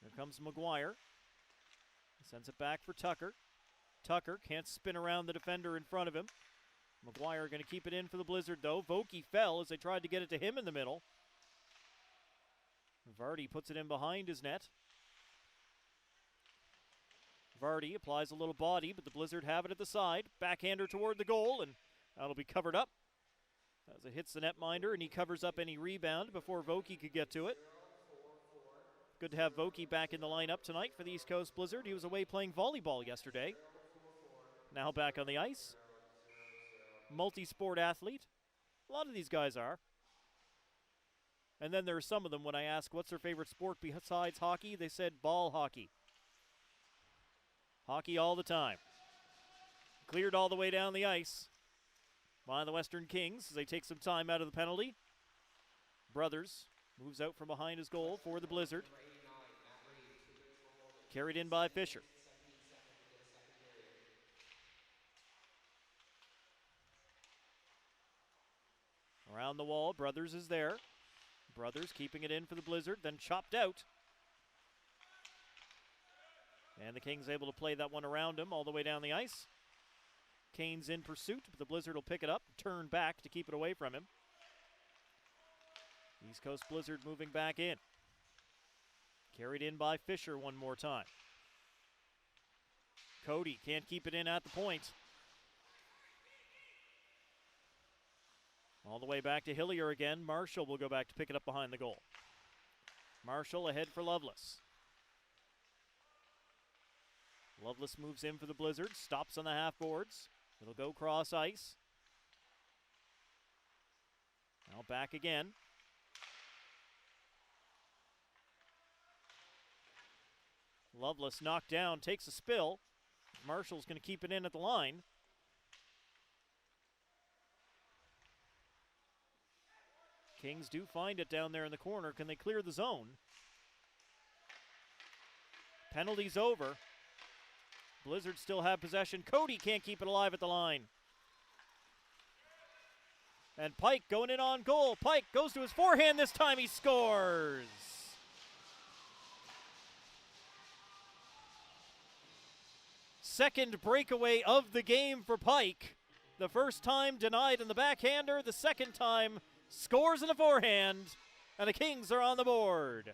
Here comes McGuire. Sends it back for Tucker. Tucker can't spin around the defender in front of him. McGuire going to keep it in for the Blizzard, though. Vokey fell as they tried to get it to him in the middle. Vardy puts it in behind his net. Vardy applies a little body, but the Blizzard have it at the side. Backhander toward the goal, and that'll be covered up as it hits the netminder, and he covers up any rebound before Vokey could get to it. Good to have Vokey back in the lineup tonight for the East Coast Blizzard. He was away playing volleyball yesterday. Now back on the ice. Multi-sport athlete. A lot of these guys are. And then there are some of them, when I ask what's their favorite sport besides hockey, they said ball hockey. Hockey all the time. Cleared all the way down the ice by the Western Kings as they take some time out of the penalty. Brothers moves out from behind his goal for the Blizzard. Carried in by Fisher. Around the wall, Brothers is there. Brothers keeping it in for the Blizzard, then chopped out. And the Kings able to play that one around him all the way down the ice. Kane's in pursuit, but the Blizzard will pick it up, turn back to keep it away from him. East Coast Blizzard moving back in. Carried in by Fisher one more time. Cody can't keep it in at the point. All the way back to Hillier again. Marshall will go back to pick it up behind the goal. Marshall ahead for Loveless. Loveless moves in for the Blizzard, stops on the half boards. It'll go cross ice. Now back again. Loveless knocked down, takes a spill. Marshall's going to keep it in at the line. Kings do find it down there in the corner. Can they clear the zone? Penalty's over. Blizzard still have possession. Cody can't keep it alive at the line. And Pike going in on goal. Pike goes to his forehand. This time he scores. Second breakaway of the game for Pike. The first time denied in the backhander. The second time scores in the forehand. And the Kings are on the board.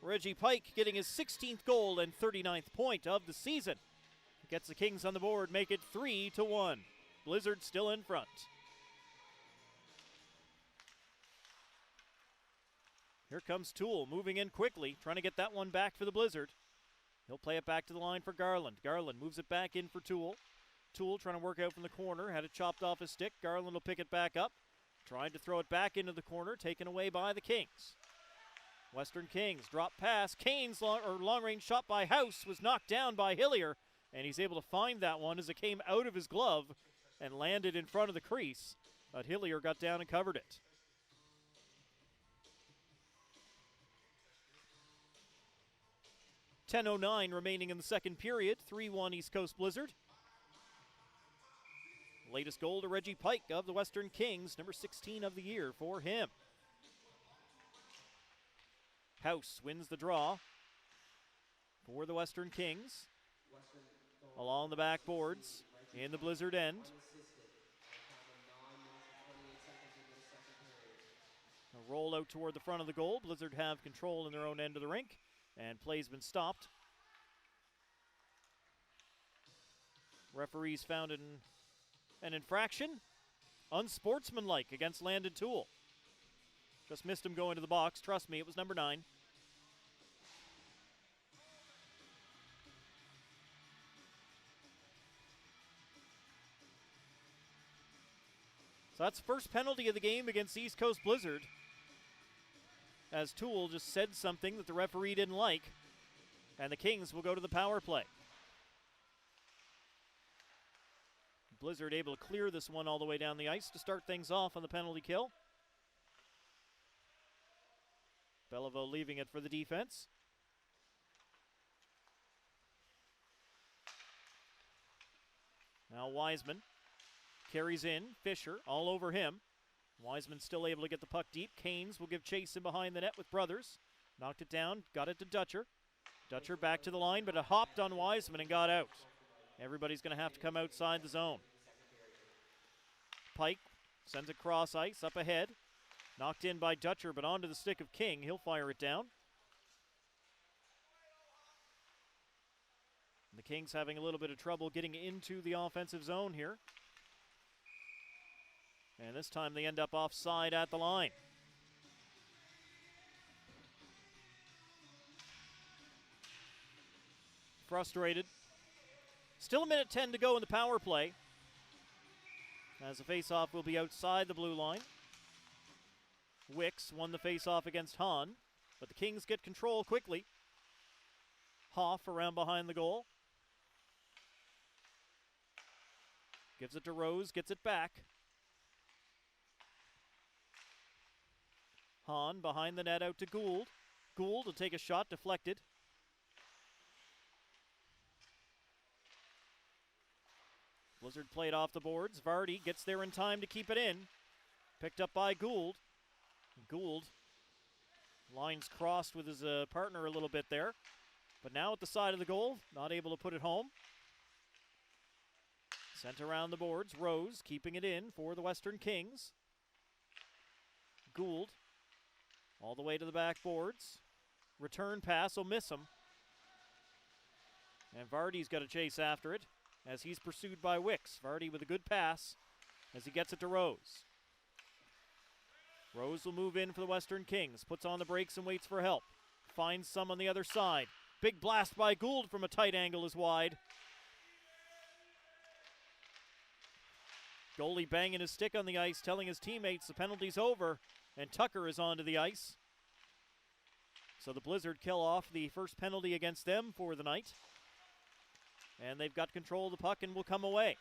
Reggie Pike getting his 16th goal and 39th point of the season. Gets the Kings on the board, make it 3-1. Blizzard still in front. Here comes Toole, moving in quickly, trying to get that one back for the Blizzard. He'll play it back to the line for Garland. Garland moves it back in for Toole. Toole trying to work out from the corner, had it chopped off his stick. Garland will pick it back up, trying to throw it back into the corner, taken away by the Kings. Western Kings drop pass. Kane's long-range shot by House was knocked down by Hillier, and he's able to find that one as it came out of his glove and landed in front of the crease. But Hillier got down and covered it. .10:09 remaining in the second period. 3-1 East Coast Blizzard. Latest goal to Reggie Pike of the Western Kings, number 16 of the year for him. House wins the draw for the Western Kings. Along the backboards in the Blizzard end. A roll out toward the front of the goal. Blizzard have control in their own end of the rink, and play's been stopped. Referees found an infraction, unsportsmanlike against Landon Toole. Just missed him going to the box. Trust me, it was number 9. So that's first penalty of the game against East Coast Blizzard, as Toole just said something that the referee didn't like, and the Kings will go to the power play. Blizzard able to clear this one all the way down the ice to start things off on the penalty kill. Belleville leaving it for the defense. Now Wiseman carries in. Fisher all over him. Wiseman still able to get the puck deep. Canes will give chase in behind the net with Brothers. Knocked it down, got it to Dutcher. Dutcher back to the line, but it hopped on Wiseman and got out. Everybody's going to have to come outside the zone. Pike sends it cross ice up ahead. Knocked in by Dutcher, but onto the stick of King. He'll fire it down. The Kings having a little bit of trouble getting into the offensive zone here. And this time they end up offside at the line. Frustrated. Still a minute 10 to go in the power play, as the faceoff will be outside the blue line. Wicks won the faceoff against Hahn, but the Kings get control quickly. Hoff around behind the goal. Gives it to Rose, gets it back. Hahn behind the net out to Gould. Gould will take a shot, deflected. Blizzard played off the boards. Vardy gets there in time to keep it in. Picked up by Gould. Gould, lines crossed with his partner a little bit there. But now at the side of the goal, not able to put it home. Sent around the boards. Rose keeping it in for the Western Kings. Gould all the way to the backboards. return pass will miss him. And Vardy's got to chase after it as he's pursued by Wicks. Vardy with a good pass as he gets it to Rose. Rose will move in for the Western Kings. Puts on the brakes and waits for help. Finds some on the other side. Big blast by Gould from a tight angle is wide. Goalie banging his stick on the ice, telling his teammates the penalty's over, and Tucker is onto the ice. So the Blizzard kill off the first penalty against them for the night. And they've got control of the puck and will come away.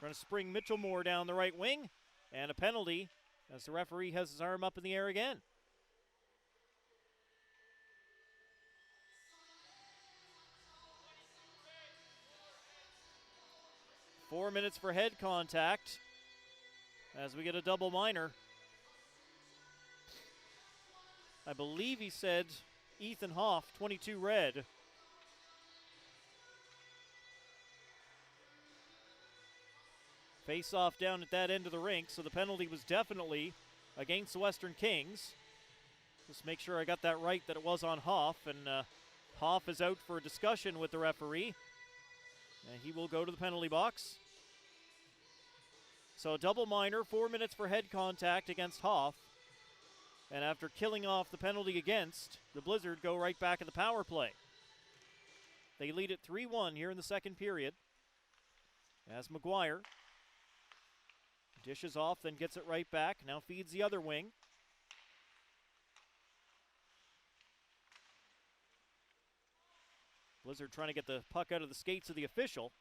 Going to spring Mitchell Moore down the right wing, and a penalty as the referee has his arm up in the air again. Four minutes for head contact as we get a double minor. I believe he said Ethan Hoff, 22 red. Face off down at that end of the rink, so the penalty was definitely against the Western Kings. Just make sure I got that right, that it was on Hoff, and Hoff is out for a discussion with the referee. And he will go to the penalty box. So a double minor, 4 minutes for head contact against Hoff. And after killing off the penalty against, the Blizzard go right back at the power play. They lead it 3-1 here in the second period. As McGuire dishes off, then gets it right back. Now feeds the other wing. Blizzard trying to get the puck out of the skates of the official.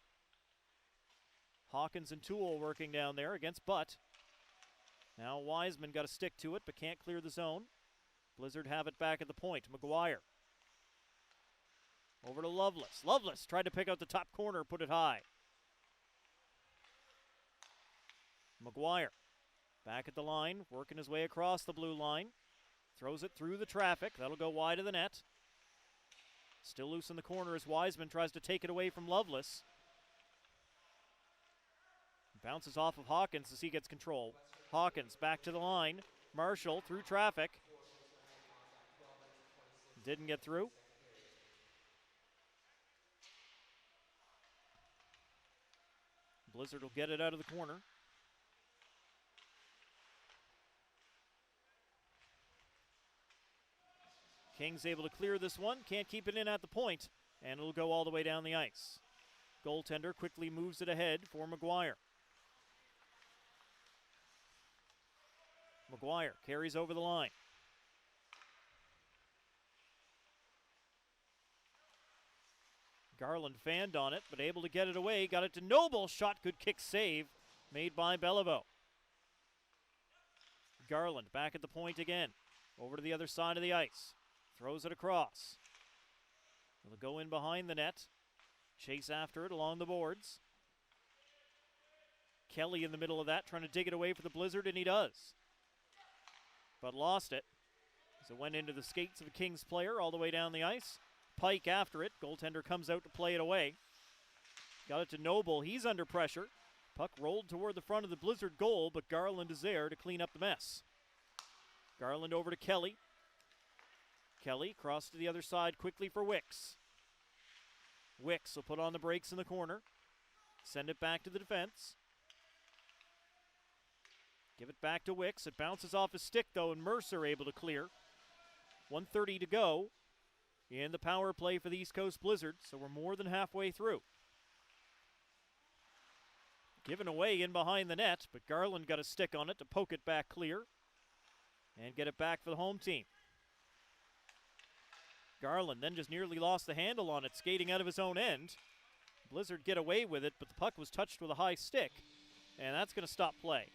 Hawkins and Toole working down there against Butt. Now Wiseman got to stick to it, but can't clear the zone. Blizzard have it back at the point. McGuire. Over to Loveless. Loveless tried to pick out the top corner, put it high. McGuire back at the line, working his way across the blue line. Throws it through the traffic. That'll go wide of the net. Still loose in the corner as Wiseman tries to take it away from Loveless. Bounces off of Hawkins as he gets control. Hawkins back to the line. Marshall through traffic. Didn't get through. Blizzard will get it out of the corner. Kings able to clear this one. Can't keep it in at the point, and it'll go all the way down the ice. Goaltender quickly moves it ahead for McGuire. McGuire carries over the line. Garland fanned on it, but able to get it away. Got it to Noble. Shot, good kick save made by Beliveau. Garland back at the point again. Over to the other side of the ice. Throws it across. It'll go in behind the net. Chase after it along the boards. Kelly in the middle of that, trying to dig it away for the Blizzard, and he does. But lost it as it went into the skates of a Kings player all the way down the ice. Pike after it. Goaltender comes out to play it away. Got it to Noble. He's under pressure. Puck rolled toward the front of the Blizzard goal, but Garland is there to clean up the mess. Garland over to Kelly. Kelly cross to the other side quickly for Wicks. Wicks will put on the brakes in the corner. Send it back to the defense. Give it back to Wicks. It bounces off his stick, though, and Mercer able to clear. 1:30 to go in the power play for the East Coast Blizzard, so we're more than halfway through. Given away in behind the net, but Garland got a stick on it to poke it back clear and get it back for the home team. Garland then just nearly lost the handle on it, skating out of his own end. Blizzard get away with it, but the puck was touched with a high stick, and that's going to stop play.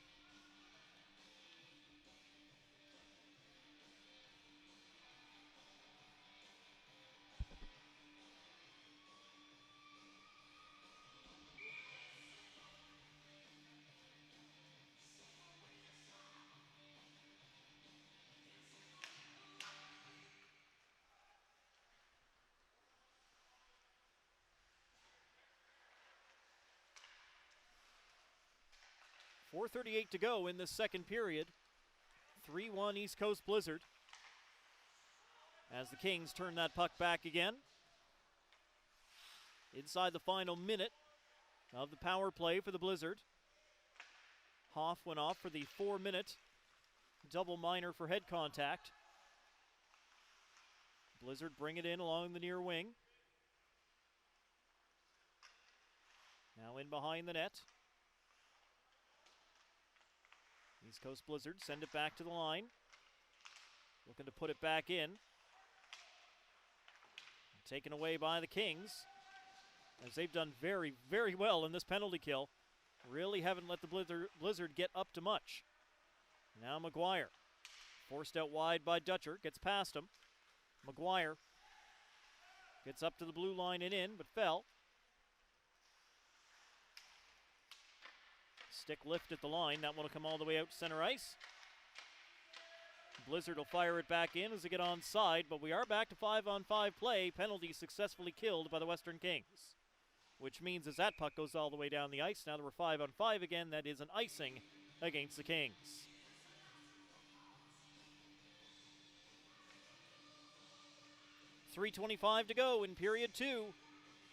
.438 to go in this second period. 3-1 East Coast Blizzard. as the Kings turn that puck back again. Inside the final minute of the power play for the Blizzard. Hoff went off for the 4-minute double minor for head contact. Blizzard bring it in along the near wing. Now in behind the net. East Coast Blizzard send it back to the line. Looking to put it back in. Taken away by the Kings, as they've done very, very well in this penalty kill. Really haven't let the Blizzard get up to much. Now McGuire, forced out wide by Dutcher, gets past him. McGuire gets up to the blue line and in, but fell. Stick lift at the line. That one will come all the way out center ice. Blizzard will fire it back in as they get onside, but we are back to 5-on-5 play. Penalty successfully killed by the Western Kings, which means as that puck goes all the way down the ice, now that we're 5-on-5 again, that is an icing against the Kings. .325 to go in period 2.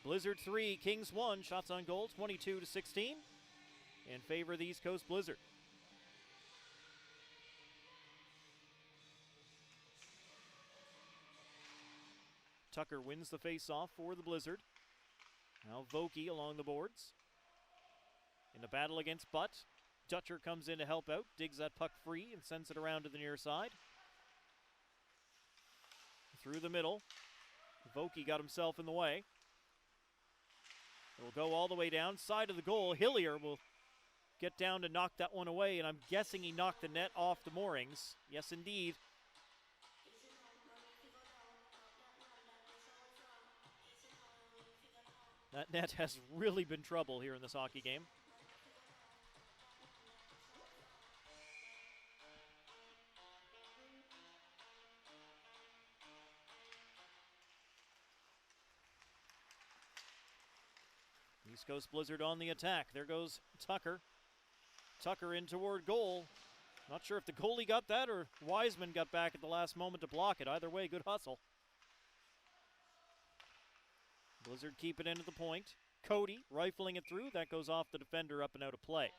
Blizzard 3, Kings 1. Shots on goal, 22-16 in favor of the East Coast Blizzard. Tucker wins the face-off for the Blizzard. Now Vokey along the boards. In the battle against Butt, Dutcher comes in to help out, digs that puck free and sends it around to the near side. Through the middle, Vokey got himself in the way. It will go all the way down, side of the goal. Hillier will get down to knock that one away, and I'm guessing he knocked the net off the moorings. Yes, indeed. That net has really been trouble here in this hockey game. East Coast Blizzard on the attack. There goes Tucker. Tucker in toward goal. Not sure if the goalie got that or Wiseman got back at the last moment to block it. Either way, good hustle. Blizzard keep it in at the point. Cody rifling it through. That goes off the defender up and out of play.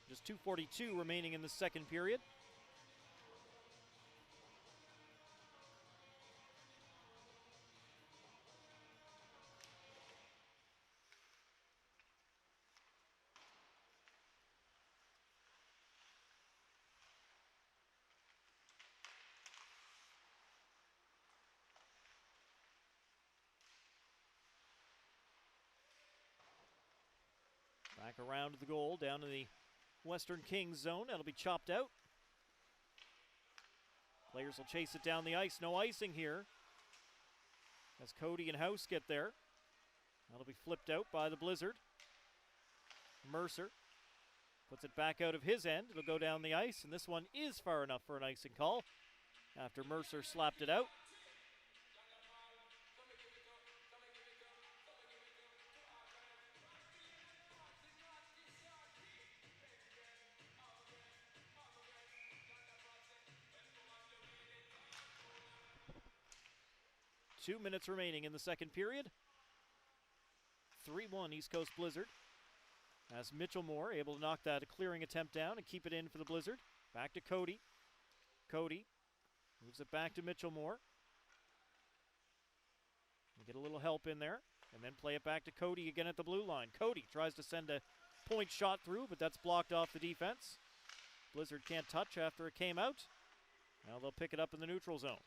Just 2:42 remaining in the second period. Back around to the goal, down to the Western Kings zone. That'll be chopped out. Players will chase it down the ice. No icing here as Cody and House get there. That'll be flipped out by the Blizzard. Mercer puts it back out of his end. It'll go down the ice, and this one is far enough for an icing call after Mercer slapped it out. Two minutes remaining in the second period. 3-1 East Coast Blizzard. As Mitchell Moore able to knock that clearing attempt down and keep it in for the Blizzard. Back to Cody. Cody moves it back to Mitchell Moore. We'll get a little help in there and then play it back to Cody again at the blue line. Cody tries to send a point shot through, but that's blocked off the defense. Blizzard can't touch after it came out. Now they'll pick it up in the neutral zone.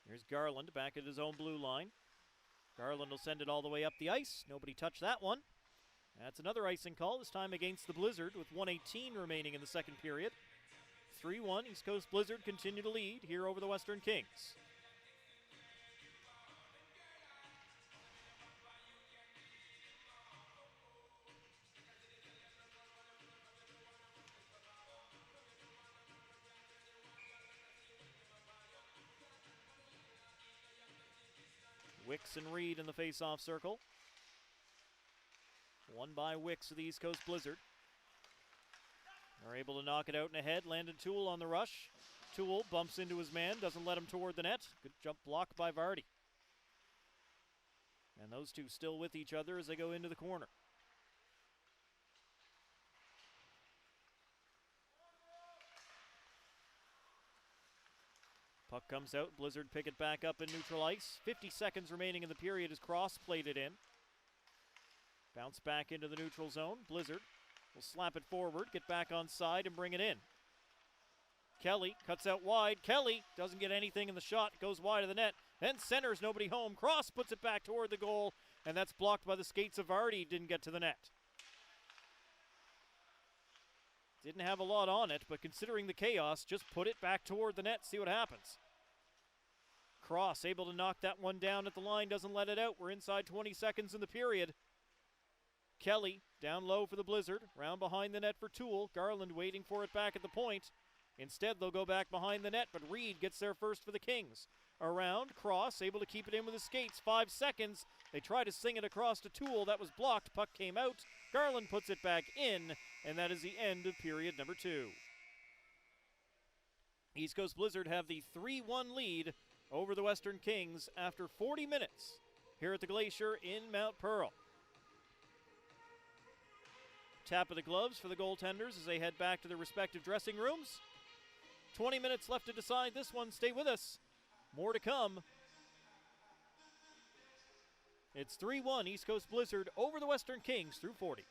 Here's Garland back at his own blue line. Garland will send it all the way up the ice. Nobody touched that one. That's another icing call, this time against the Blizzard with 1:18 remaining in the second period. 3-1, East Coast Blizzard continue to lead here over the Western Kings. Wicks and Reed in the face-off circle. One by Wicks of the East Coast Blizzard. They're able to knock it out and ahead. Landon Toole on the rush. Toole bumps into his man, doesn't let him toward the net. Good jump block by Vardy. And those two still with each other as they go into the corner. Puck comes out. Blizzard pick it back up in neutral ice. 50 seconds remaining in the period as Cross played it in. Bounce back into the neutral zone. Blizzard will slap it forward, get back on side, and bring it in. Kelly cuts out wide. Kelly doesn't get anything in the shot. Goes wide of the net. Then centers, nobody home. Cross puts it back toward the goal, and that's blocked by the skates of Vardy. Didn't get to the net. Didn't have a lot on it, but considering the chaos, just put it back toward the net, see what happens. Cross able to knock that one down at the line, doesn't let it out. We're inside 20 seconds in the period. Kelly down low for the Blizzard, round behind the net for Toole. Garland waiting for it back at the point. Instead, they'll go back behind the net, but Reed gets there first for the Kings. Around, Cross able to keep it in with his skates. 5 seconds. They try to sing it across to Toole. That was blocked. Puck came out. Garland puts it back in, and that is the end of period number 2. East Coast Blizzard have the 3-1 lead over the Western Kings after 40 minutes here at the Glacier in Mount Pearl. Tap of the gloves for the goaltenders as they head back to their respective dressing rooms. 20 minutes left to decide this one. Stay with us. More to come. It's 3-1 East Coast Blizzard over the Western Kings through 40.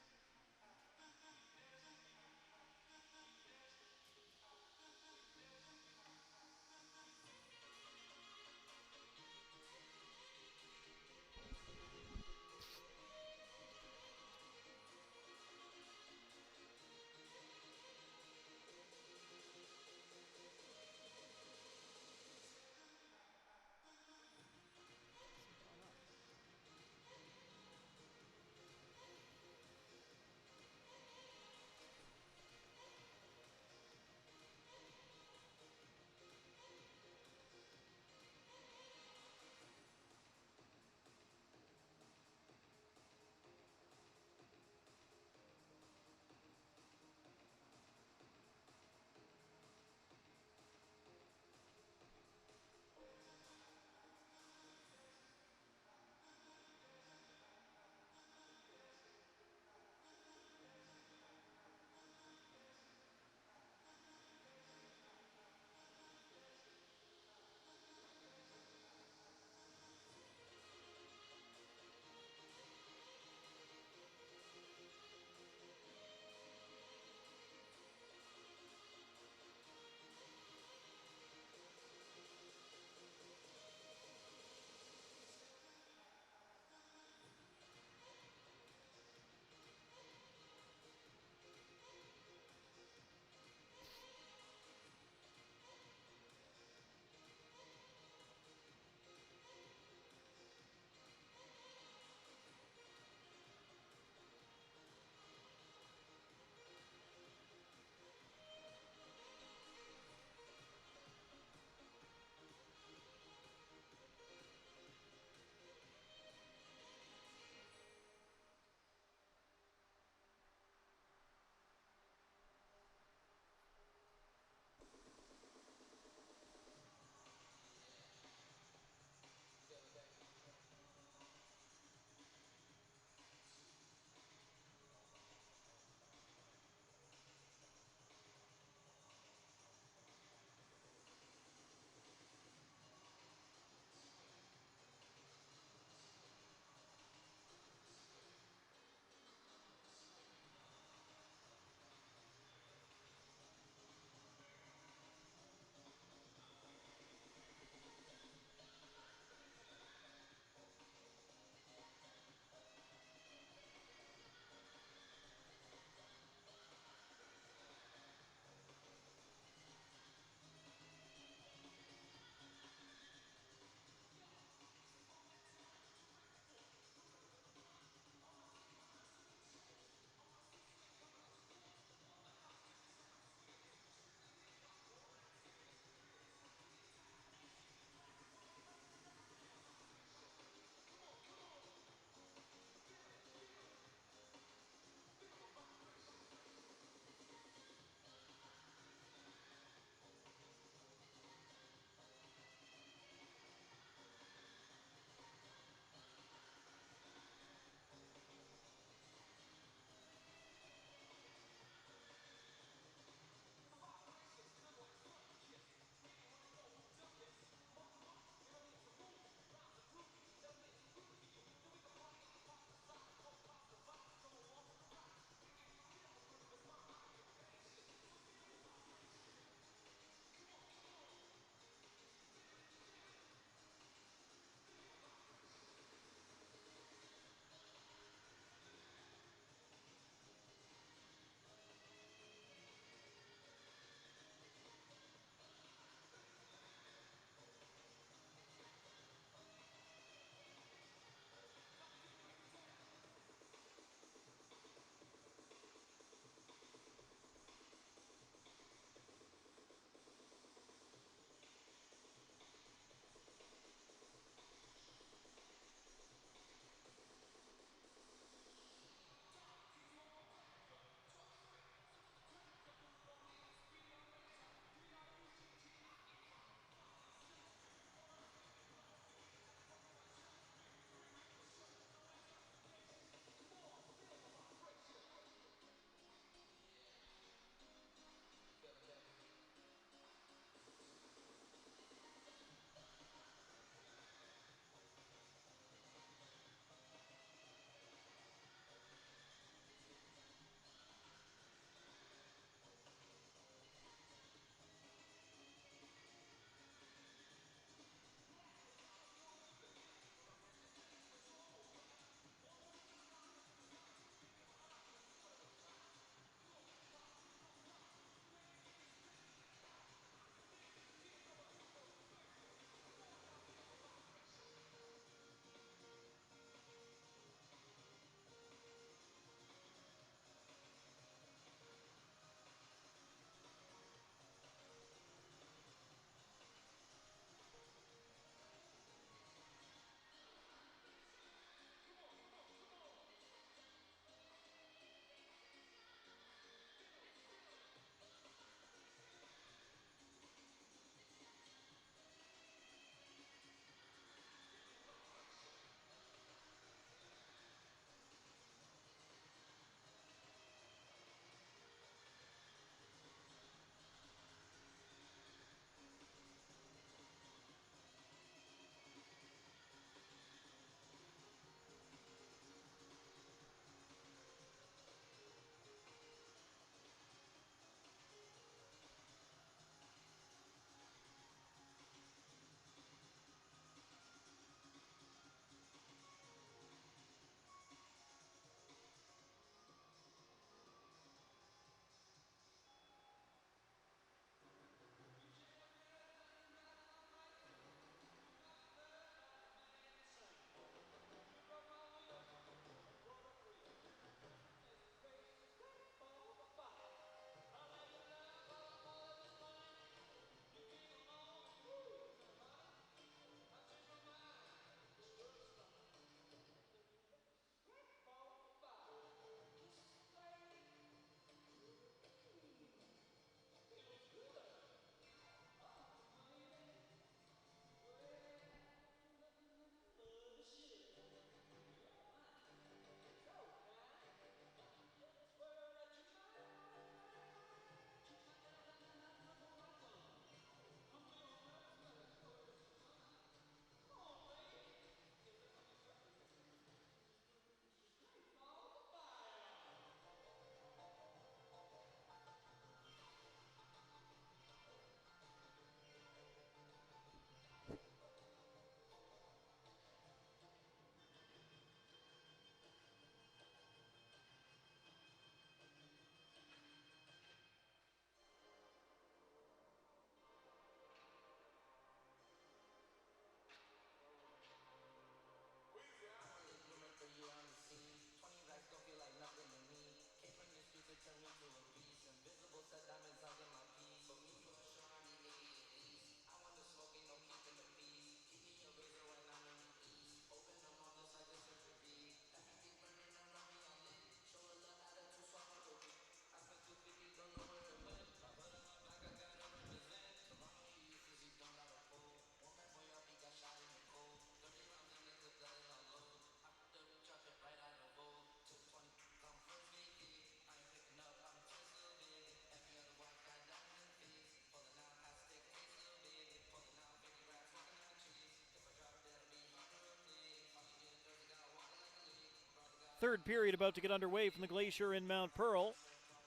Third period about to get underway from the Glacier in Mount Pearl.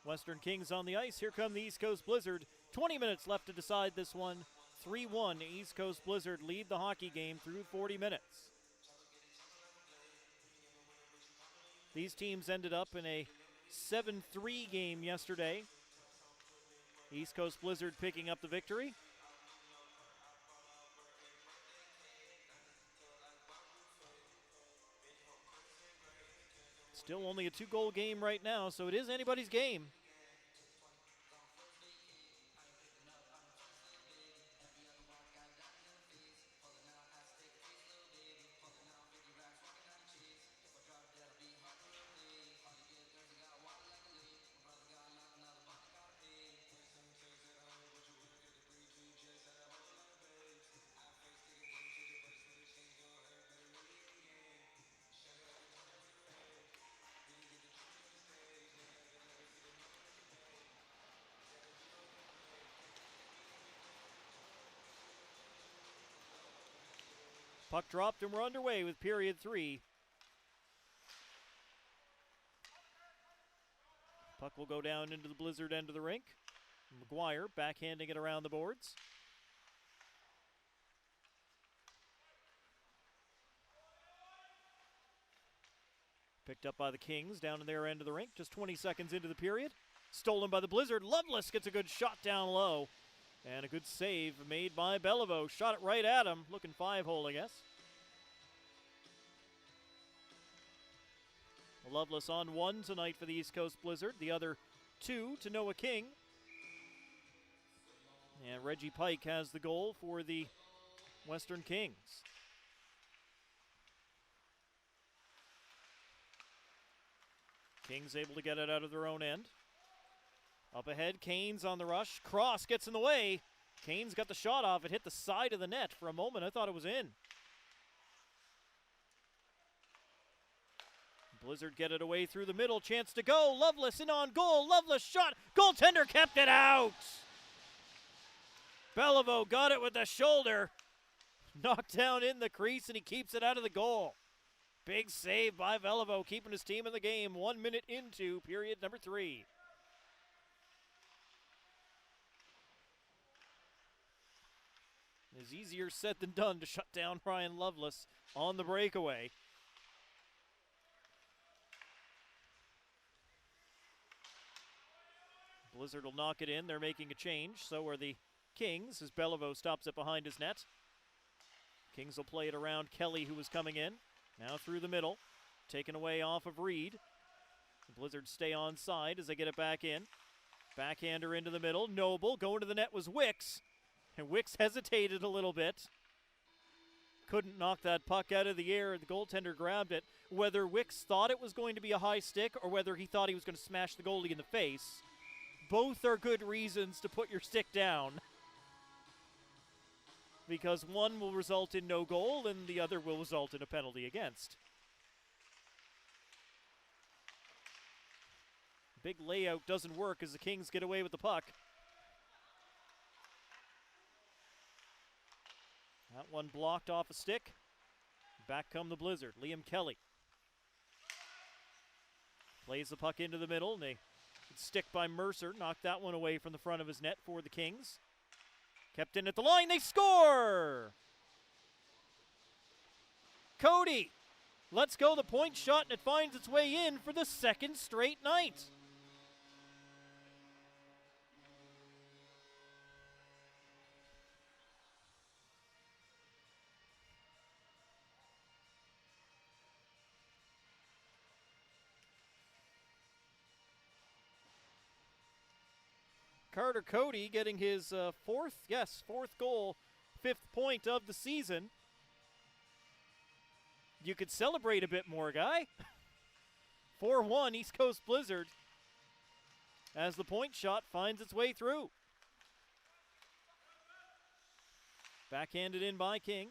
Western Kings on the ice. Here come the East Coast Blizzard. 20 minutes left to decide this one. 3-1. East Coast Blizzard lead the hockey game through 40 minutes. These teams ended up in a 7-3 game yesterday. East Coast Blizzard picking up the victory. Still only a 2-goal game right now, so it is anybody's game. Puck dropped and we're underway with period 3. Puck will go down into the Blizzard end of the rink. McGuire backhanding it around the boards. Picked up by the Kings down in their end of the rink, just 20 seconds into the period. Stolen by the Blizzard. Loveless gets a good shot down low. And a good save made by Beliveau. Shot it right at him. Looking 5-hole, I guess. Loveless on 1 tonight for the East Coast Blizzard. The other 2 to Noah King. And Reggie Pike has the goal for the Western Kings. Kings able to get it out of their own end. Up ahead, Canes on the rush. Cross gets in the way. Canes got the shot off. It hit the side of the net. For a moment, I thought it was in. Blizzard get it away through the middle. Chance to go. Loveless in on goal. Loveless shot. Goaltender kept it out. Beliveau got it with the shoulder. Knocked down in the crease, and he keeps it out of the goal. Big save by Beliveau, keeping his team in the game. 1 minute into period number 3. It's easier said than done to shut down Ryan Loveless on the breakaway. Blizzard will knock it in. They're making a change. So are the Kings as Beliveau stops it behind his net. Kings will play it around Kelly, who was coming in. Now through the middle. Taken away off of Reed. The Blizzard stay on side as they get it back in. Backhander into the middle. Noble. Going to the net was Wicks. And Wicks hesitated a little bit. Couldn't knock that puck out of the air. The goaltender grabbed it. Whether Wicks thought it was going to be a high stick or whether he thought he was going to smash the goalie in the face, both are good reasons to put your stick down. Because one will result in no goal and the other will result in a penalty against. Big layout doesn't work as the Kings get away with the puck. That one blocked off a stick. Back come the Blizzard. Liam Kelly plays the puck into the middle. And they stick by Mercer. Knocked that one away from the front of his net for the Kings. Kept in at the line. They score! Cody lets go the point shot, and it finds its way in for the second straight night. Carter Cody getting his fourth goal, 5th point of the season. You could celebrate a bit more, guy. 4-1 East Coast Blizzard as the point shot finds its way through. Backhanded in by King.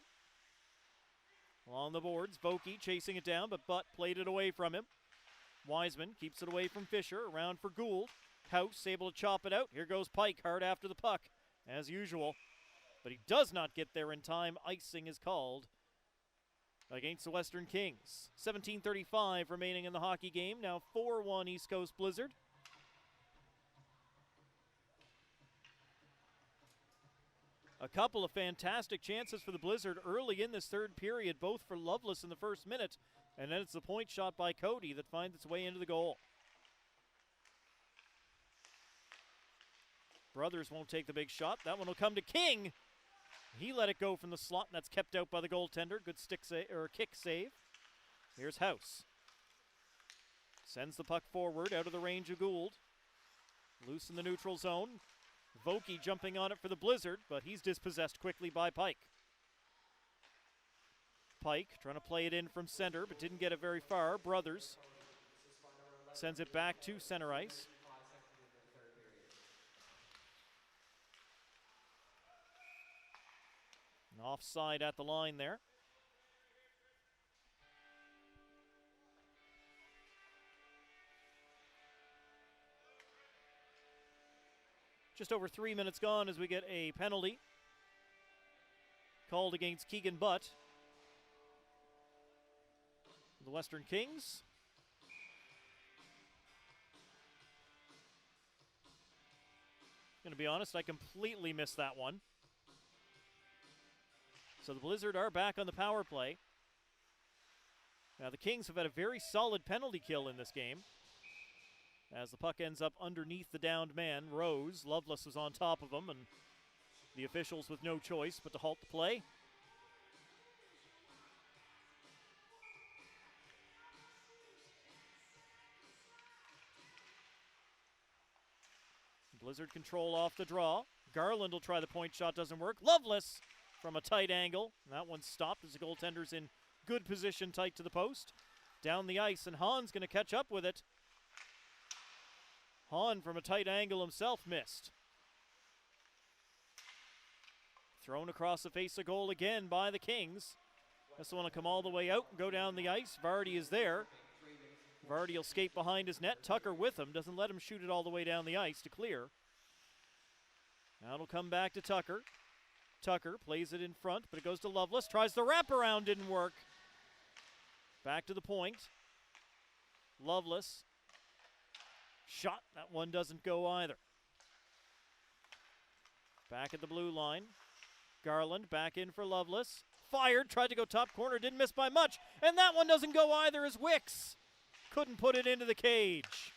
Along the boards, Vokey chasing it down, but Butt played it away from him. Wiseman keeps it away from Fisher, around for Gould. House able to chop it out. Here goes Pike hard after the puck, as usual. But he does not get there in time. Icing is called against the Western Kings. 17:35 remaining in the hockey game. Now 4-1 East Coast Blizzard. A couple of fantastic chances for the Blizzard early in this third period, both for Loveless in the first minute, and then it's the point shot by Cody that finds its way into the goal. Brothers won't take the big shot. That one will come to King. He let it go from the slot, and that's kept out by the goaltender. Good kick save. Here's House. Sends the puck forward out of the range of Gould. Loose in the neutral zone. Vokey jumping on it for the Blizzard, but he's dispossessed quickly by Pike. Pike trying to play it in from center, but didn't get it very far. Brothers sends it back to center ice. An offside at the line there. Just over 3 minutes gone as we get a penalty called against Keegan Butt. The Western Kings. Gonna be honest, I completely missed that one. So the Blizzard are back on the power play. Now the Kings have had a very solid penalty kill in this game, as the puck ends up underneath the downed man, Rose. Loveless was on top of him, and the officials with no choice but to halt the play. Blizzard control off the draw. Garland will try the point shot, doesn't work. Loveless from a tight angle. That one's stopped as the goaltender's in good position tight to the post. Down the ice, and Hahn's going to catch up with it. Hahn from a tight angle himself missed. Thrown across the face of goal again by the Kings. This one will come all the way out and go down the ice. Vardy is there. Vardy will skate behind his net. Tucker with him. Doesn't let him shoot it all the way down the ice to clear. Now it'll come back to Tucker. Tucker plays it in front, but it goes to Loveless. Tries the wraparound, didn't work. Back to the point. Loveless. Shot. That one doesn't go either. Back at the blue line. Garland back in for Loveless. Fired. Tried to go top corner. Didn't miss by much. And that one doesn't go either as Wicks couldn't put it into the cage.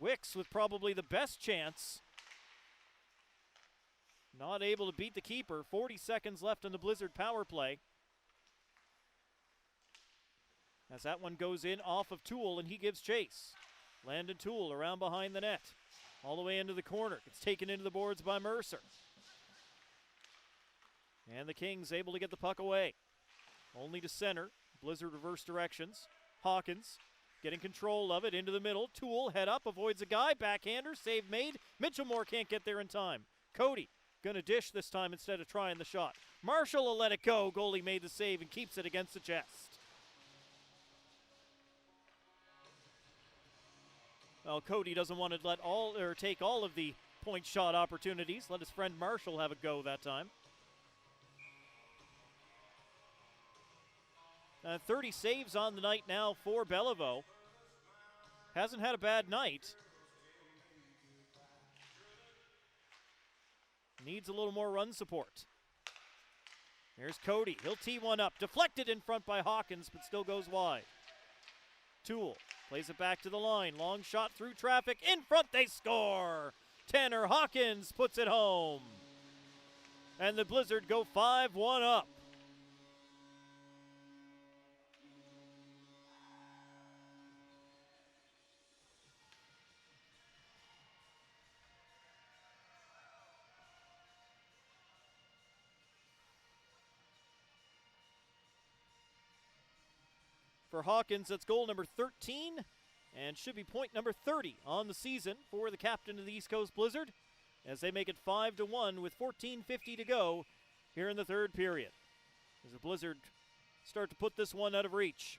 Wicks with probably the best chance. Not able to beat the keeper. 40 seconds left in the Blizzard power play. As that one goes in off of Toole, and he gives chase. Landon Toole around behind the net. All the way into the corner. It's taken into the boards by Mercer. And the Kings able to get the puck away. Only to center. Blizzard reverse directions. Hawkins getting control of it into the middle. Toole head up, avoids a guy. Backhander, save made. Mitchell Moore can't get there in time. Cody gonna dish this time instead of trying the shot. Marshall will let it go. Goalie made the save and keeps it against the chest. Well, Cody doesn't want to take all of the point shot opportunities. Let his friend Marshall have a go that time. 30 saves on the night now for Bellevaux. Hasn't had a bad night. Needs a little more run support. Here's Cody. He'll tee one up. Deflected in front by Hawkins, but still goes wide. Toole plays it back to the line. Long shot through traffic. In front, they score. Tanner Hawkins puts it home. And the Blizzard go 5-1 up. for Hawkins. That's goal number 13 and should be point number 30 on the season for the captain of the East Coast Blizzard as they make it 5-1 with 14:50 to go here in the third period. As the Blizzard start to put this one out of reach.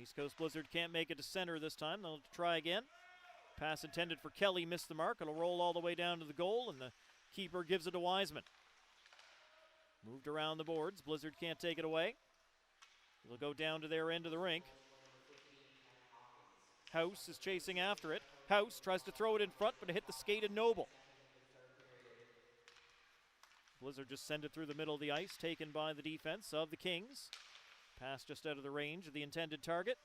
East Coast Blizzard can't make it to center this time. They'll try again. Pass intended for Kelly, missed the mark. It'll roll all the way down to the goal, and the keeper gives it to Wiseman. Moved around the boards. Blizzard can't take it away. It'll go down to their end of the rink. House is chasing after it. House tries to throw it in front, but it hit the skate of Noble. Blizzard just send it through the middle of the ice, taken by the defense of the Kings. Pass just out of the range of the intended target,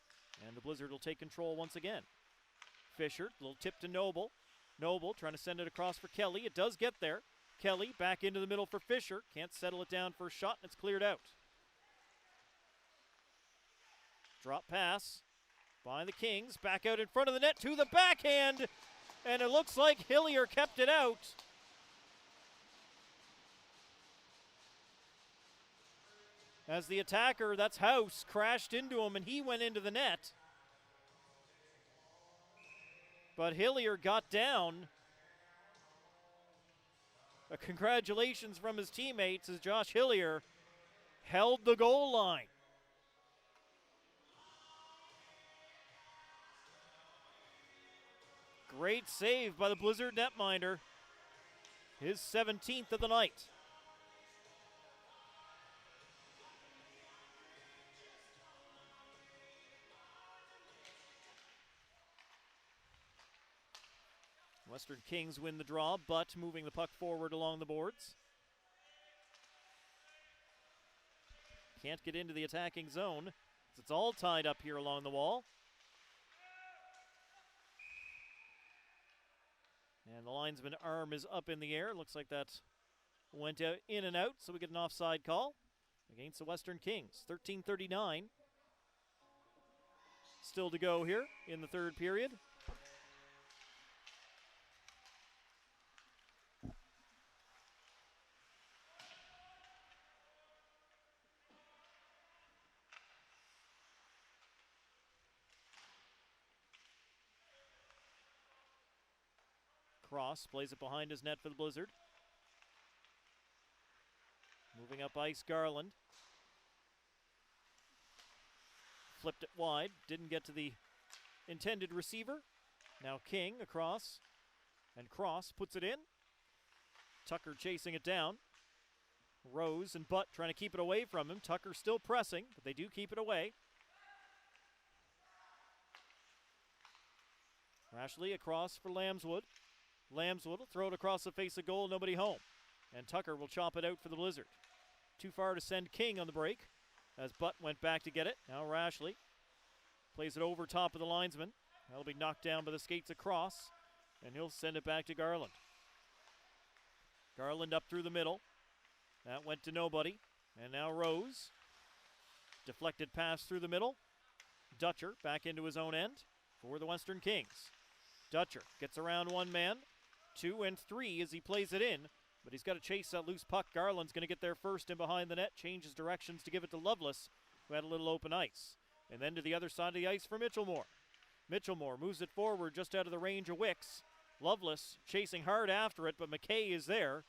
and the Blizzard will take control once again. Fisher, little tip to Noble. Noble trying to send it across for Kelly. It does get there. Kelly back into the middle for Fisher. Can't settle it down for a shot, and it's cleared out. Drop pass by the Kings. Back out in front of the net to the backhand, and it looks like Hillier kept it out. As the attacker, that's House, crashed into him, and he went into the net. But Hillier got down. Congratulations from his teammates as Josh Hillier held the goal line. Great save by the Blizzard netminder. His 17th of the night. Western Kings win the draw, but moving the puck forward along the boards. Can't get into the attacking zone. It's all tied up here along the wall. And the linesman arm is up in the air. Looks like that went out, in and out, so we get an offside call against the Western Kings. 13:39 still to go here in the third period. Cross plays it behind his net for the Blizzard. Moving up ice, Garland. Flipped it wide, didn't get to the intended receiver. Now King across, and Cross puts it in. Tucker chasing it down. Rose and Butt trying to keep it away from him. Tucker still pressing, but they do keep it away. Rashley across for Lambswood. Lambswood will throw it across the face of goal, nobody home. And Tucker will chop it out for the Blizzard. Too far to send King on the break as Butt went back to get it. Now Rashley plays it over top of the linesman. That'll be knocked down by the skates across, and he'll send it back to Garland. Garland up through the middle. That went to nobody. And now Rose. Deflected pass through the middle. Dutcher back into his own end for the Western Kings. Dutcher gets around one man. 2 and 3 as he plays it in, but he's got to chase that loose puck. Garland's going to get there first and behind the net, changes directions to give it to Lovelace, who had a little open ice. And then to the other side of the ice for Mitchellmore. Mitchellmore moves it forward just out of the range of Wicks. Lovelace chasing hard after it, but McKay is there.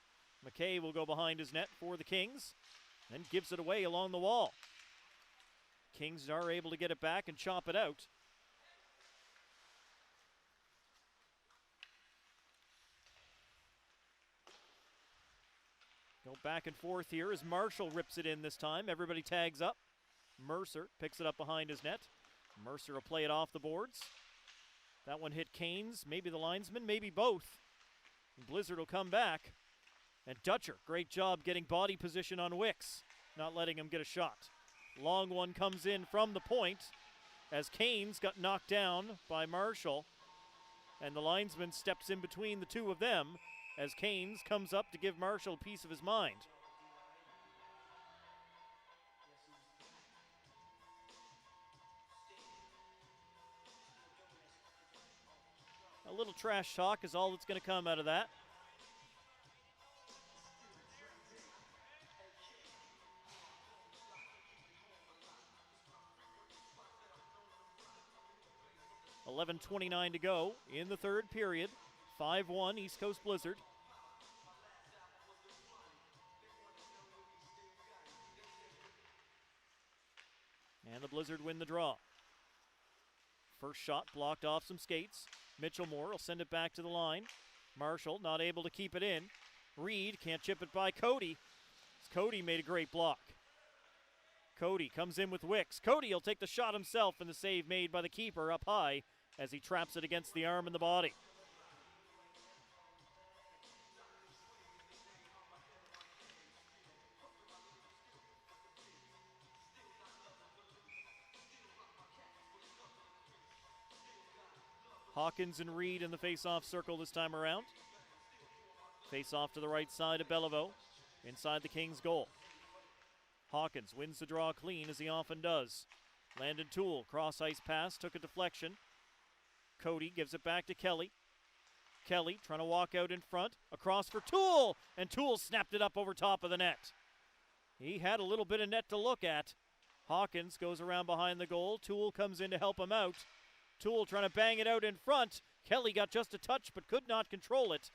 McKay will go behind his net for the Kings, then gives it away along the wall. Kings are able to get it back and chop it out. Go back and forth here as Marshall rips it in this time. Everybody tags up. Mercer picks it up behind his net. Mercer will play it off the boards. That one hit Canes, maybe the linesman, maybe both. And Blizzard will come back. And Dutcher, great job getting body position on Wicks, not letting him get a shot. Long one comes in from the point as Canes got knocked down by Marshall. And the linesman steps in between the two of them as Canes comes up to give Marshall a piece of his mind. A A little trash talk is all that's going to come out of that. .29 to go in the third period. 5-1 East Coast Blizzard. And the Blizzard win the draw. First shot blocked off some skates. Mitchellmore will send it back to the line. Marshall not able to keep it in. Reed can't chip it by Cody. Cody made a great block. Cody comes in with Wicks. Cody will take the shot himself, and the save made by the keeper up high as he traps it against the arm and the body. Hawkins and Reed in the face-off circle this time around. Face-off to the right side of Beliveau, inside the Kings' goal. Hawkins wins the draw clean, as he often does. Landon Toole, cross-ice pass, took a deflection. Cody gives it back to Kelly. Kelly trying to walk out in front, across for Toole, and Toole snapped it up over top of the net. He had a little bit of net to look at. Hawkins goes around behind the goal. Toole comes in to help him out. Toole trying to bang it out in front. Kelly got just a touch but could not control it.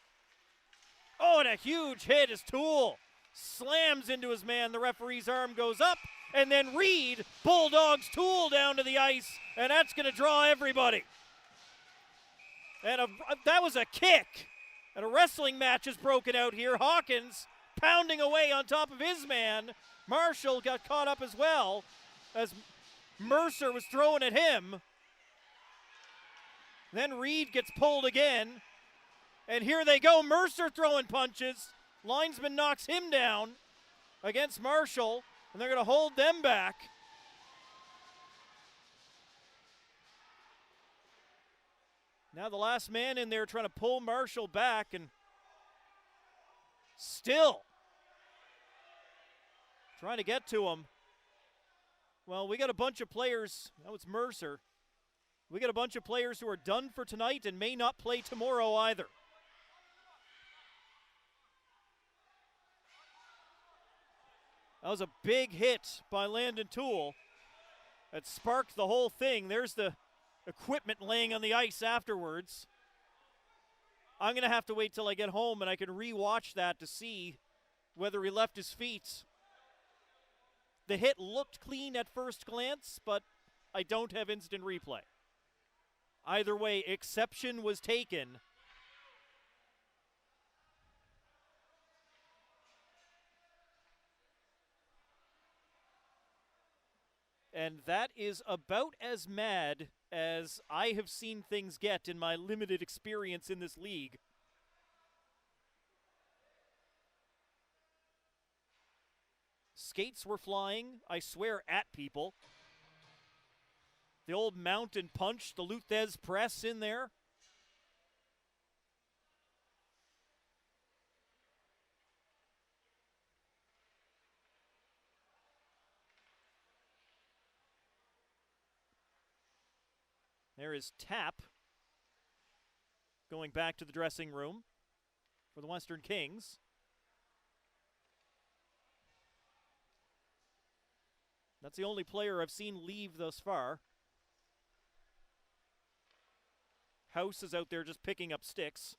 Oh, and a huge hit as Toole slams into his man. The referee's arm goes up, and then Reed bulldogs Toole down to the ice, and that's going to draw everybody. And that was a kick. And a wrestling match has broken out here. Hawkins pounding away on top of his man. Marshall got caught up as well as Mercer was throwing at him. Then Reed gets pulled again. And here they go, Mercer throwing punches. Linesman knocks him down against Marshall, and they're going to hold them back. Now the last man in there trying to pull Marshall back, and still trying to get to him. Well, we got a bunch of players. That was Mercer. We got a bunch of players who are done for tonight and may not play tomorrow either. That was a big hit by Landon Toole that sparked the whole thing. There's the equipment laying on the ice afterwards. I'm going to have to wait till I get home and I can re-watch that to see whether he left his feet. The hit looked clean at first glance, but I don't have instant replay. Either way, exception was taken. And that is about as mad as I have seen things get in my limited experience in this league. Skates were flying, I swear, at people. The old mountain punch, the Luthez press in there. There is Tap going back to the dressing room for the Western Kings. That's the only player I've seen leave thus far. House is out there just picking up sticks.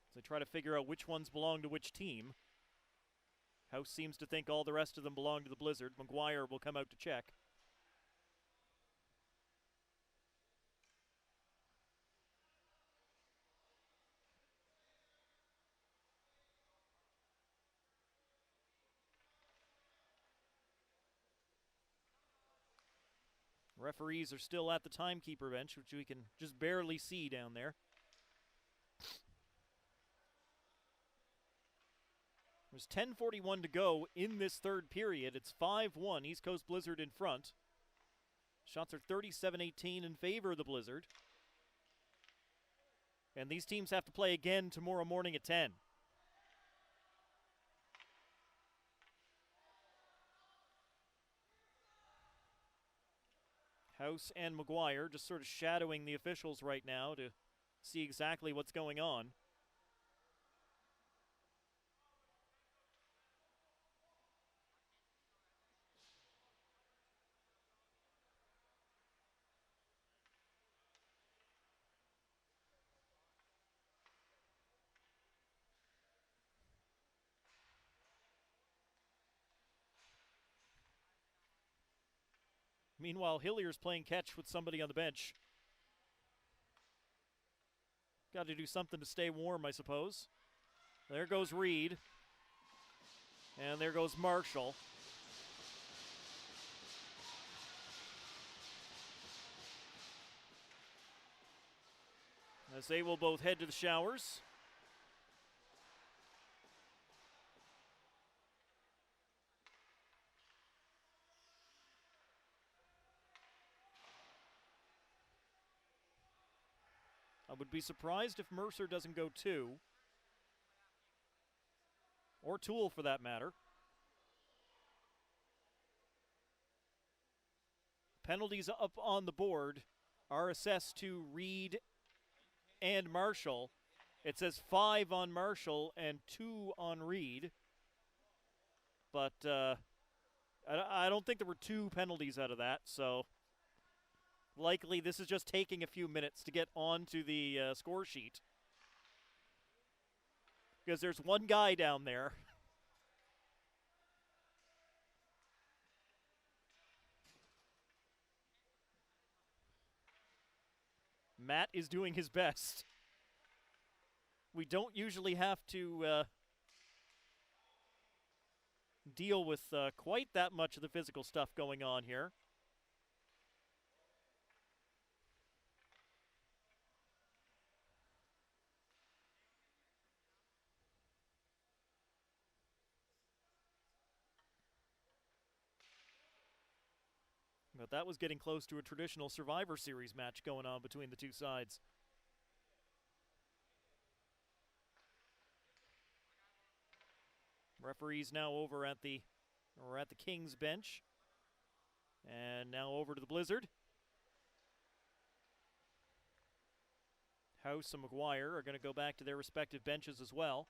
So they try to figure out which ones belong to which team. House seems to think all the rest of them belong to the Blizzard. McGuire will come out to check. Referees are still at the timekeeper bench, which we can just barely see down there. There's 10:41 to go in this third period. It's 5-1, East Coast Blizzard in front. Shots are 37-18 in favor of the Blizzard. And these teams have to play again tomorrow morning at 10. House and McGuire just sort of shadowing the officials right now to see exactly what's going on. Meanwhile, Hillier's playing catch with somebody on the bench. Got to do something to stay warm, I suppose. There goes Reed. And there goes Marshall. As they will both head to the showers. I would be surprised if Mercer doesn't go too. Or Toole, for that matter. Penalties up on the board are assessed to Reed and Marshall. It says 5 on Marshall and 2 on Reed. But I don't think there were 2 penalties out of that, so likely this is just taking a few minutes to get onto the score sheet. Because there's one guy down there. Matt is doing his best. We don't usually have to deal with quite that much of the physical stuff going on here. But that was getting close to a traditional Survivor Series match going on between the two sides. Referees now over at the Kings bench. And now over to the Blizzard. House and McGuire are going to go back to their respective benches as well.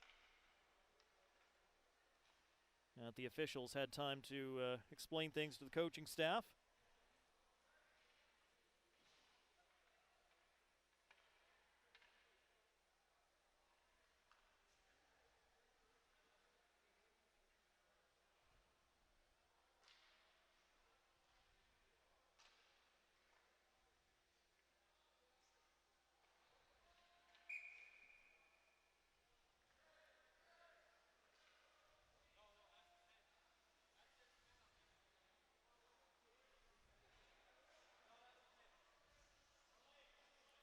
The officials had time to explain things to the coaching staff.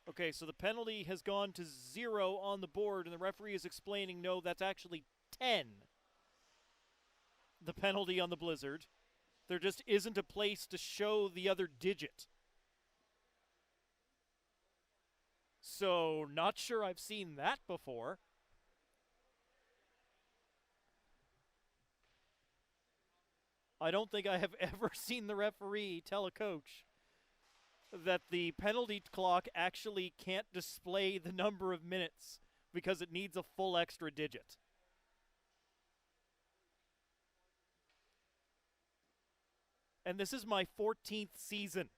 Okay, so the penalty has gone to 0 on the board, and the referee is explaining, no, that's actually 10. The penalty on the Blizzard. There just isn't a place to show the other digit. So, not sure I've seen that before. I don't think I have ever seen the referee tell a coach that the penalty clock actually can't display the number of minutes because it needs a full extra digit. And this is my 14th season,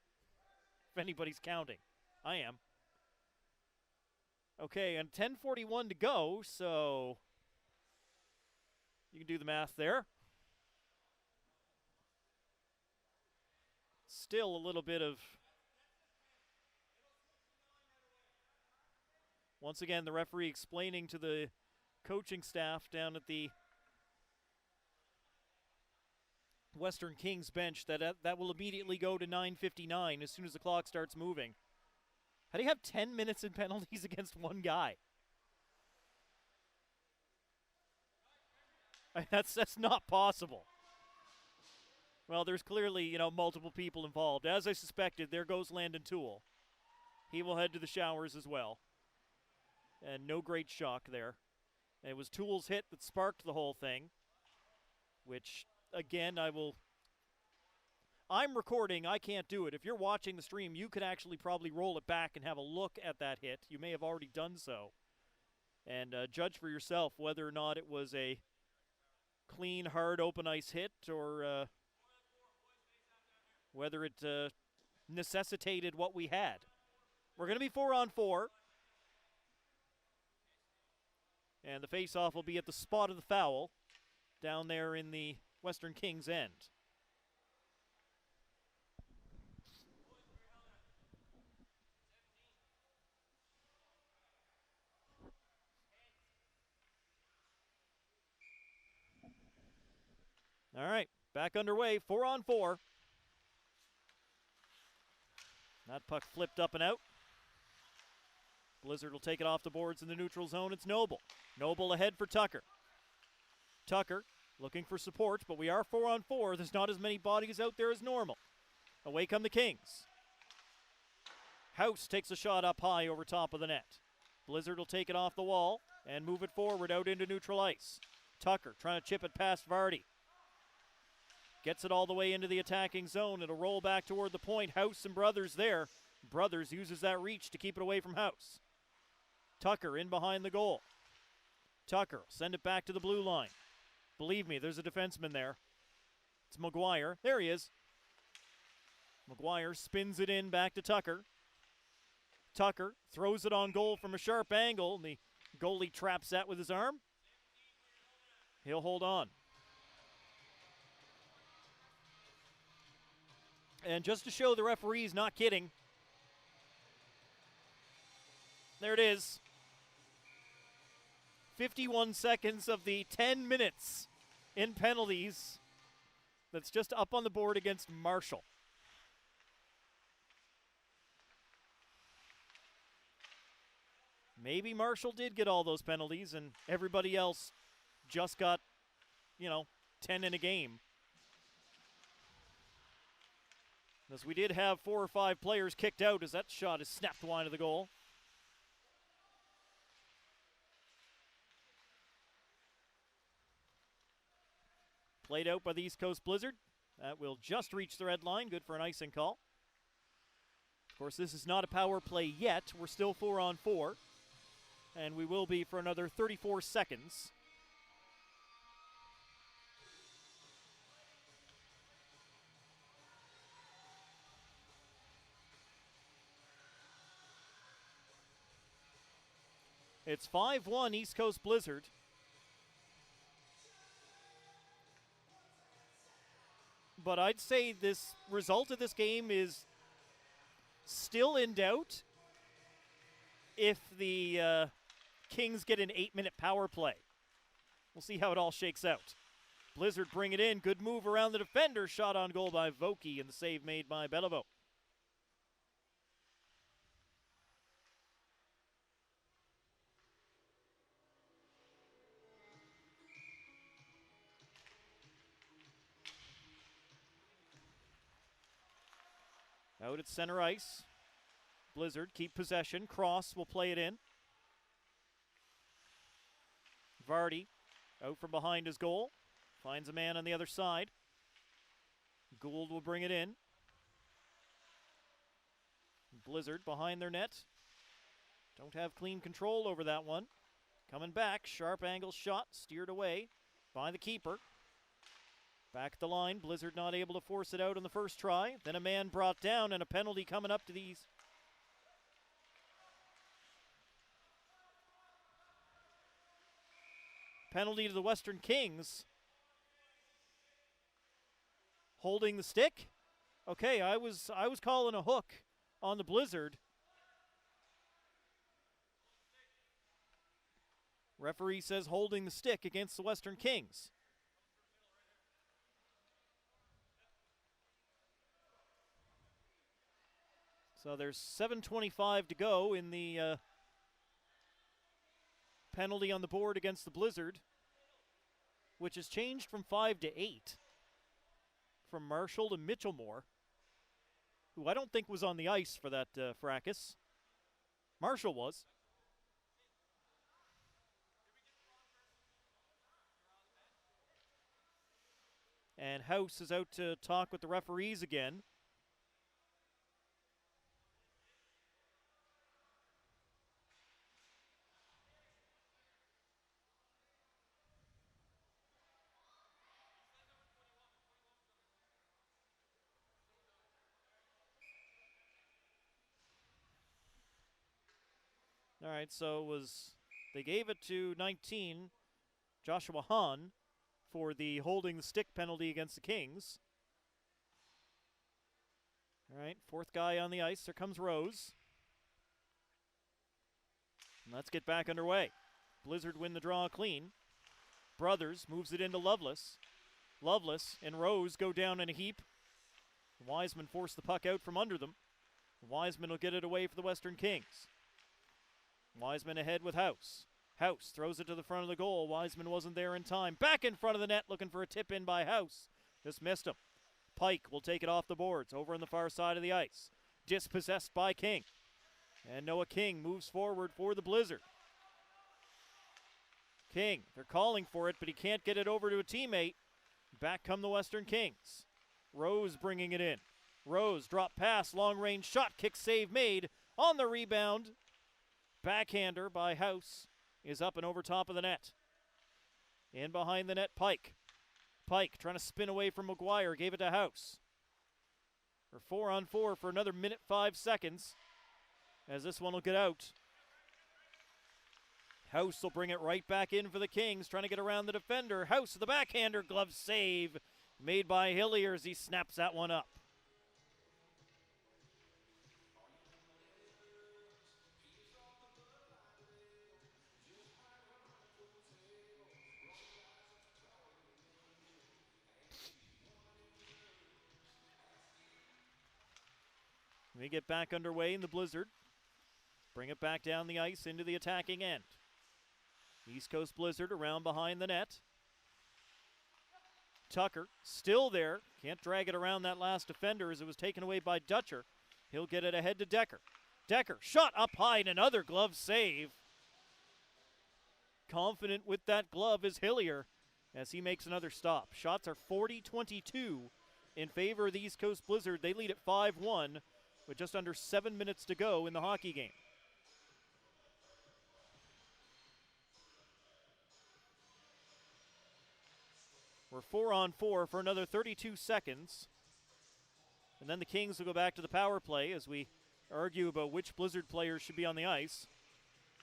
if anybody's counting. I am. Okay, and 10:41 to go, so you can do the math there. Still a little bit of... Once again, the referee explaining to the coaching staff down at the Western Kings bench that will immediately go to 9:59 as soon as the clock starts moving. How do you have 10 minutes in penalties against one guy? That's not possible. Well, there's clearly, multiple people involved. As I suspected, there goes Landon Toole. He will head to the showers as well. And no great shock there. And it was Toole's hit that sparked the whole thing, which, again, I will I'm recording, I can't do it. If you're watching the stream, you could actually probably roll it back and have a look at that hit. You may have already done so. And judge for yourself whether or not it was a clean, hard, open ice hit or whether it necessitated what we had. We're going to be 4-on-4. And the face-off will be at the spot of the foul down there in the Western Kings end. All right, back underway, 4-on-4. That puck flipped up and out. Blizzard will take it off the boards in the neutral zone. It's Noble. Noble ahead for Tucker. Tucker looking for support, but we are 4-on-4. There's not as many bodies out there as normal. Away come the Kings. House takes a shot up high over top of the net. Blizzard will take it off the wall and move it forward out into neutral ice. Tucker trying to chip it past Vardy. Gets it all the way into the attacking zone. It'll roll back toward the point. House and Brothers there. Brothers uses that reach to keep it away from House. Tucker in behind the goal. Tucker will send it back to the blue line. Believe me, there's a defenseman there. It's McGuire. There he is. McGuire spins it in back to Tucker. Tucker throws it on goal from a sharp angle, and the goalie traps that with his arm. He'll hold on. And just to show the referee's not kidding, there it is. 51 seconds of the 10 minutes in penalties. That's just up on the board against Marshall. Maybe Marshall did get all those penalties and everybody else just got, 10 in a game. As we did have 4 or 5 players kicked out as that shot is snapped wide of the goal. Played out by the East Coast Blizzard. That will just reach the red line. Good for an icing call. Of course, this is not a power play yet. We're still 4-on-4. And we will be for another 34 seconds. It's 5-1 East Coast Blizzard. But I'd say this result of this game is still in doubt if the Kings get an 8-minute power play. We'll see how it all shakes out. Blizzard bring it in. Good move around the defender. Shot on goal by Vokey and the save made by Beliveau. Out at center ice. Blizzard keep possession. Cross will play it in. Vardy out from behind his goal. Finds a man on the other side. Gould will bring it in. Blizzard behind their net. Don't have clean control over that one. Coming back. Sharp angle shot. Steered away by the keeper. Back at the line, Blizzard not able to force it out on the first try. Then a man brought down and a penalty coming up to these. Penalty to the Western Kings. Holding the stick. Okay, I was calling a hook on the Blizzard. Referee says holding the stick against the Western Kings. So there's 7:25 to go in the penalty on the board against the Blizzard, which has changed from 5 to 8 from Marshall to Mitchellmore, who I don't think was on the ice for that fracas. Marshall was. And House is out to talk with the referees again. All right, so they gave it to 19, Joshua Hahn, for the holding the stick penalty against the Kings. All right, fourth guy on the ice. There comes Rose. And let's get back underway. Blizzard win the draw clean. Brothers moves it into Loveless. Loveless and Rose go down in a heap. Wiseman forced the puck out from under them. Wiseman will get it away for the Western Kings. Wiseman ahead with House. House throws it to the front of the goal. Wiseman wasn't there in time. Back in front of the net looking for a tip in by House. Just missed him. Pike will take it off the boards over on the far side of the ice. Dispossessed by King. And Noah King moves forward for the Blizzard. King, they're calling for it, but he can't get it over to a teammate. Back come the Western Kings. Rose bringing it in. Rose drop pass, long range shot, kick save made. On the rebound, backhander by House is up and over top of the net. In behind the net, Pike. Pike trying to spin away from McGuire, gave it to House. We're 4-on-4 for another minute 5 seconds, as this one will get out. House will bring it right back in for the Kings, trying to get around the defender. House, the backhander, glove save made by Hillier as he snaps that one up. We get back underway in the Blizzard. Bring it back down the ice into the attacking end. East Coast Blizzard around behind the net. Tucker still there. Can't drag it around that last defender as it was taken away by Dutcher. He'll get it ahead to Decker. Decker shot up high and another glove save. Confident with that glove is Hillier as he makes another stop. Shots are 40-22 in favor of the East Coast Blizzard. They lead at 5-1 with just under 7 minutes to go in the hockey game. We're 4-on-4 for another 32 seconds. And then the Kings will go back to the power play as we argue about which Blizzard players should be on the ice.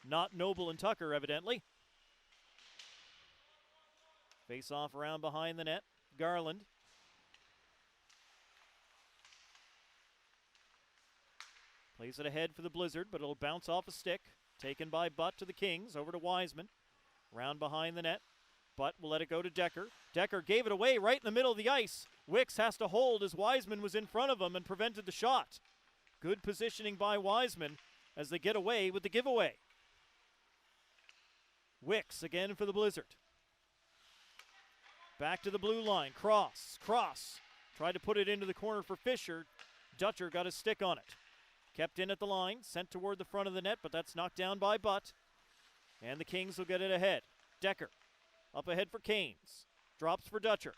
Not Noble and Tucker, evidently. Face off around behind the net. Garland. Plays it ahead for the Blizzard, but it'll bounce off a stick. Taken by Butt to the Kings, over to Wiseman. Round behind the net. Butt will let it go to Decker. Decker gave it away right in the middle of the ice. Wicks has to hold as Wiseman was in front of him and prevented the shot. Good positioning by Wiseman as they get away with the giveaway. Wicks again for the Blizzard. Back to the blue line. Cross. Tried to put it into the corner for Fisher. Dutcher got his stick on it. Kept in at the line, sent toward the front of the net, but that's knocked down by Butt. And the Kings will get it ahead. Decker up ahead for Canes. Drops for Dutcher.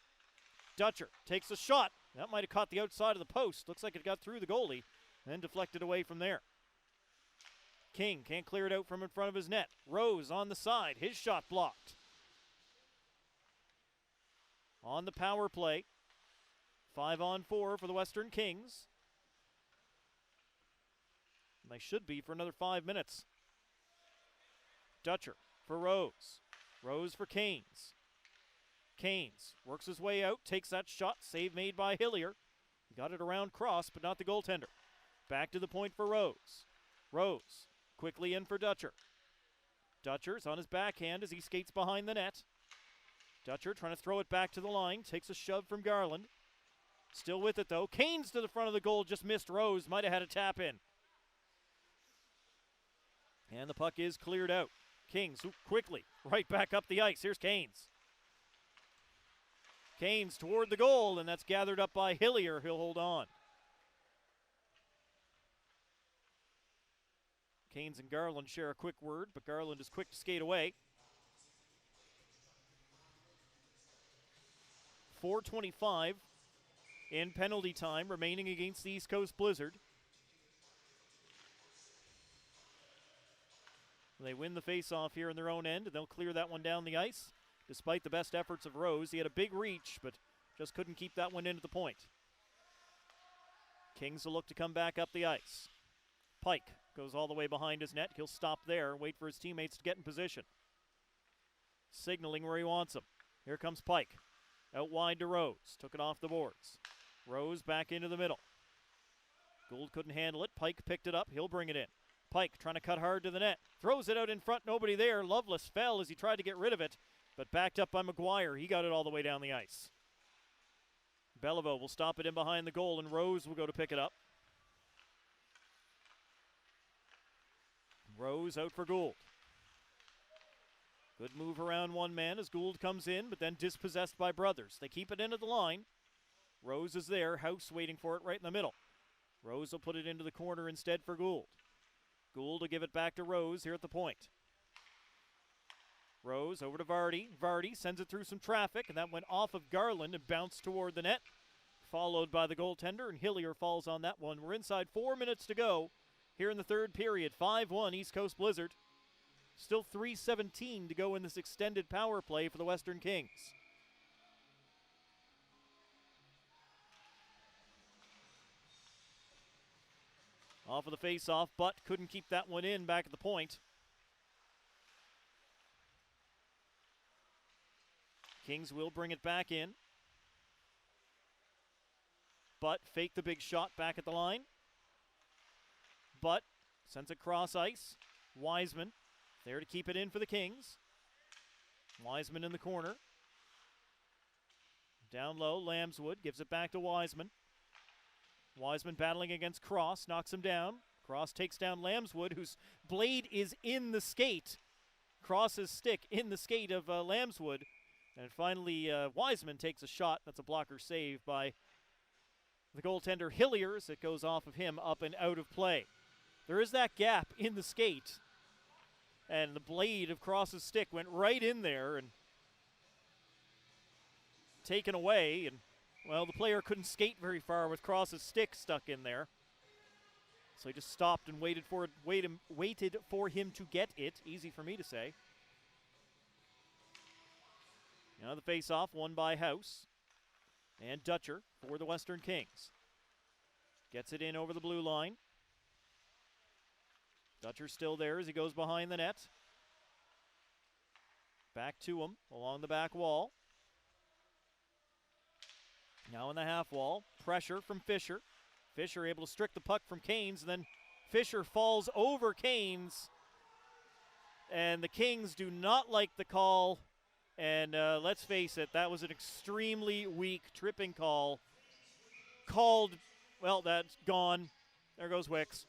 Dutcher takes a shot. That might have caught the outside of the post. Looks like it got through the goalie, then deflected away from there. King can't clear it out from in front of his net. Rose on the side. His shot blocked. On the power play. 5-on-4 for the Western Kings. And they should be for another 5 minutes. Dutcher for Rose. Rose for Canes. Canes works his way out, takes that shot. Save made by Hillier. He got it around Cross, but not the goaltender. Back to the point for Rose. Rose quickly in for Dutcher. Dutcher's on his backhand as he skates behind the net. Dutcher trying to throw it back to the line. Takes a shove from Garland. Still with it though. Canes to the front of the goal. Just missed Rose. Might have had a tap in. And the puck is cleared out. Kings quickly right back up the ice. Here's Canes. Canes toward the goal, and that's gathered up by Hillier. He'll hold on. Canes and Garland share a quick word, but Garland is quick to skate away. 4:25 in penalty time remaining against the East Coast Blizzard. They win the face-off here in their own end, and they'll clear that one down the ice. Despite the best efforts of Rose, he had a big reach, but just couldn't keep that one into the point. Kings will look to come back up the ice. Pike goes all the way behind his net. He'll stop there, wait for his teammates to get in position. Signaling where he wants them. Here comes Pike. Out wide to Rose. Took it off the boards. Rose back into the middle. Gould couldn't handle it. Pike picked it up. He'll bring it in. Pike trying to cut hard to the net. Throws it out in front. Nobody there. Lovelace fell as he tried to get rid of it, but backed up by McGuire. He got it all the way down the ice. Beliveau will stop it in behind the goal, and Rose will go to pick it up. Rose out for Gould. Good move around one man as Gould comes in, but then dispossessed by Brothers. They keep it into the line. Rose is there. House waiting for it right in the middle. Rose will put it into the corner instead for Gould. Gould will give it back to Rose here at the point. Rose over to Vardy. Vardy sends it through some traffic, and that went off of Garland and bounced toward the net. Followed by the goaltender, and Hillier falls on that one. We're inside 4 minutes to go here in the third period. 5-1 East Coast Blizzard. Still 3:17 to go in this extended power play for the Western Kings. Off of the face-off, but couldn't keep that one in back at the point. Kings will bring it back in. But fake the big shot back at the line. But sends it cross ice. Wiseman there to keep it in for the Kings. Wiseman in the corner. Down low, Lambswood gives it back to Wiseman. Wiseman battling against Cross, knocks him down. Cross takes down Lambswood, whose blade is in the skate. Cross's stick in the skate of Lambswood. And finally, Wiseman takes a shot. That's a blocker save by the goaltender Hillier as it goes off of him up and out of play. There is that gap in the skate. And the blade of Cross's stick went right in there and taken away. And, well, the player couldn't skate very far with Cross's stick stuck in there. So he just stopped and waited for him to get it. Easy for me to say. Now the face-off won by House. And Dutcher for the Western Kings. Gets it in over the blue line. Dutcher's still there as he goes behind the net. Back to him along the back wall. Now in the half wall. Pressure from Fisher. Fisher able to strip the puck from Canes, and then Fisher falls over Canes. And the Kings do not like the call. And let's face it, that was an extremely weak tripping call. Called, well, that's gone. There goes Wicks.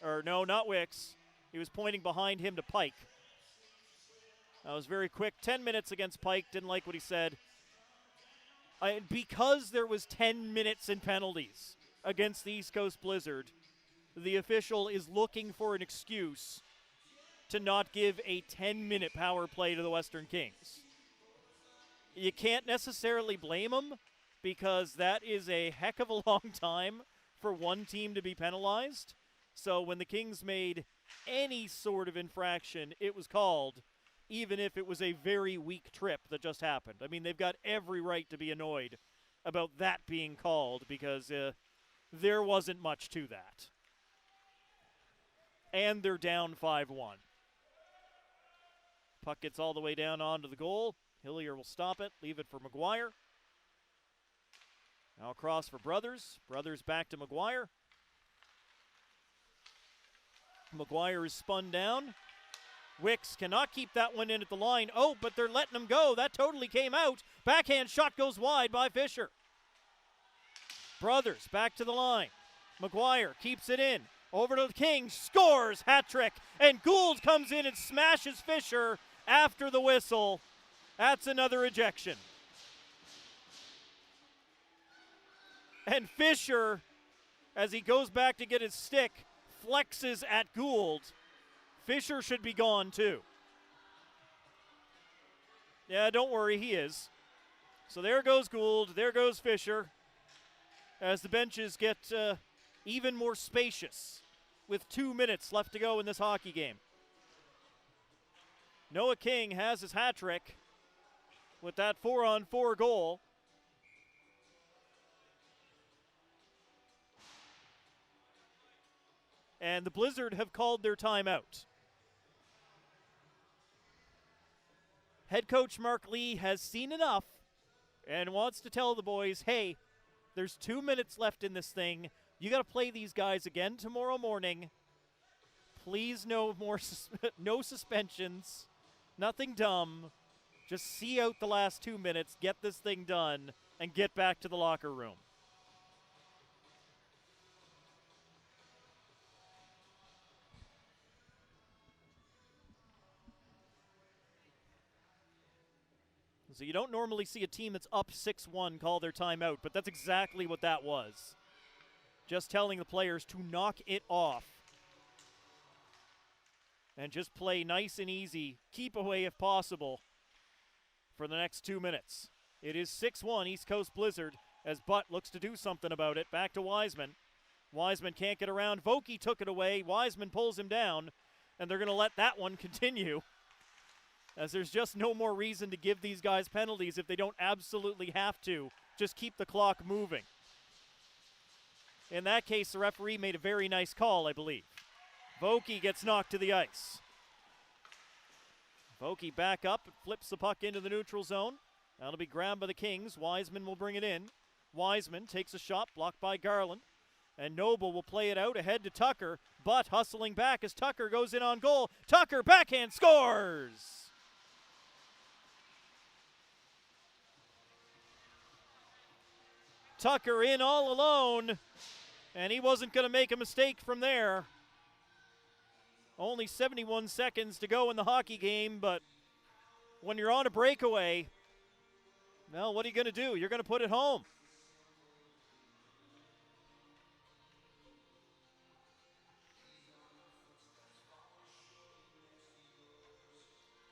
Or no, not Wicks. He was pointing behind him to Pike. That was very quick. 10 minutes against Pike. Didn't like what he said. Because there was 10 minutes in penalties against the East Coast Blizzard, the official is looking for an excuse to not give a 10-minute power play to the Western Kings. You can't necessarily blame him because that is a heck of a long time for one team to be penalized. So when the Kings made any sort of infraction, it was called, even if it was a very weak trip that just happened. I mean, they've got every right to be annoyed about that being called because there wasn't much to that. And they're down 5-1. Puck gets all the way down onto the goal. Hillier will stop it, leave it for McGuire. Now across for Brothers. Brothers back to McGuire. McGuire is spun down. Wicks cannot keep that one in at the line. Oh, but they're letting him go. That totally came out. Backhand shot goes wide by Fisher. Brothers back to the line. McGuire keeps it in. Over to the Kings. Scores. Hat trick. And Gould comes in and smashes Fisher after the whistle. That's another ejection. And Fisher, as he goes back to get his stick, flexes at Gould. Fisher should be gone too. Yeah, don't worry, he is. So there goes Gould, there goes Fisher, as the benches get even more spacious with 2 minutes left to go in this hockey game. Noah King has his hat trick with that 4-on-4 goal. And the Blizzard have called their timeout. Head coach Mark Lee has seen enough and wants to tell the boys, hey, there's 2 minutes left in this thing. You got to play these guys again tomorrow morning. Please no more no suspensions. Nothing dumb. Just see out the last 2 minutes, get this thing done, and get back to the locker room. So you don't normally see a team that's up 6-1 call their timeout, but that's exactly what that was. Just telling the players to knock it off. And just play nice and easy, keep away if possible, for the next 2 minutes. It is 6-1 East Coast Blizzard as Butt looks to do something about it. Back to Wiseman. Wiseman can't get around. Vokey took it away. Wiseman pulls him down, and they're going to let that one continue, as there's just no more reason to give these guys penalties if they don't absolutely have to. Just keep the clock moving. In that case, the referee made a very nice call, I believe. Vokey gets knocked to the ice. Vokey back up, flips the puck into the neutral zone. That'll be grabbed by the Kings. Wiseman will bring it in. Wiseman takes a shot, blocked by Garland. And Noble will play it out ahead to Tucker, but hustling back as Tucker goes in on goal. Tucker backhand scores! Tucker in all alone, and he wasn't going to make a mistake from there. Only 71 seconds to go in the hockey game, but when you're on a breakaway, well, what are you going to do? You're going to put it home.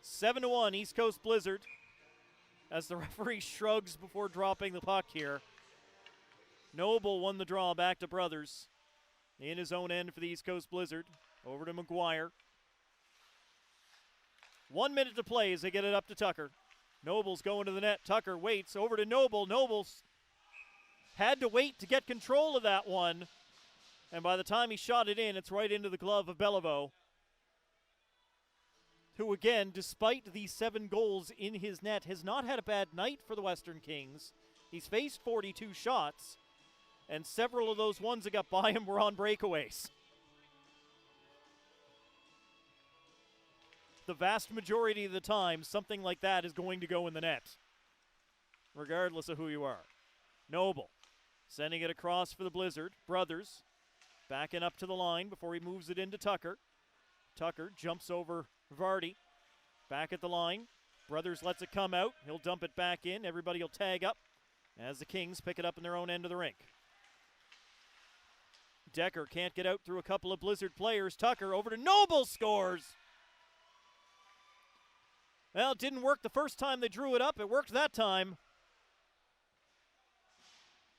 Seven to 1 East Coast Blizzard, as the referee shrugs before dropping the puck here. Noble won the draw back to Brothers in his own end for the East Coast Blizzard. Over to McGuire. 1 minute to play as they get it up to Tucker. Noble's going to the net. Tucker waits. Over to Noble. Noble's had to wait to get control of that one. And by the time he shot it in, it's right into the glove of Beliveau, who again, despite the 7 goals in his net, has not had a bad night for the Western Kings. He's faced 42 shots, and several of those ones that got by him were on breakaways. The vast majority of the time, something like that is going to go in the net, regardless of who you are. Noble sending it across for the Blizzard. Brothers backing up to the line before he moves it into Tucker. Tucker jumps over Vardy. Back at the line. Brothers lets it come out. He'll dump it back in. Everybody will tag up as the Kings pick it up in their own end of the rink. Decker can't get out through a couple of Blizzard players. Tucker over to Noble, scores! Well, it didn't work the first time they drew it up. It worked that time.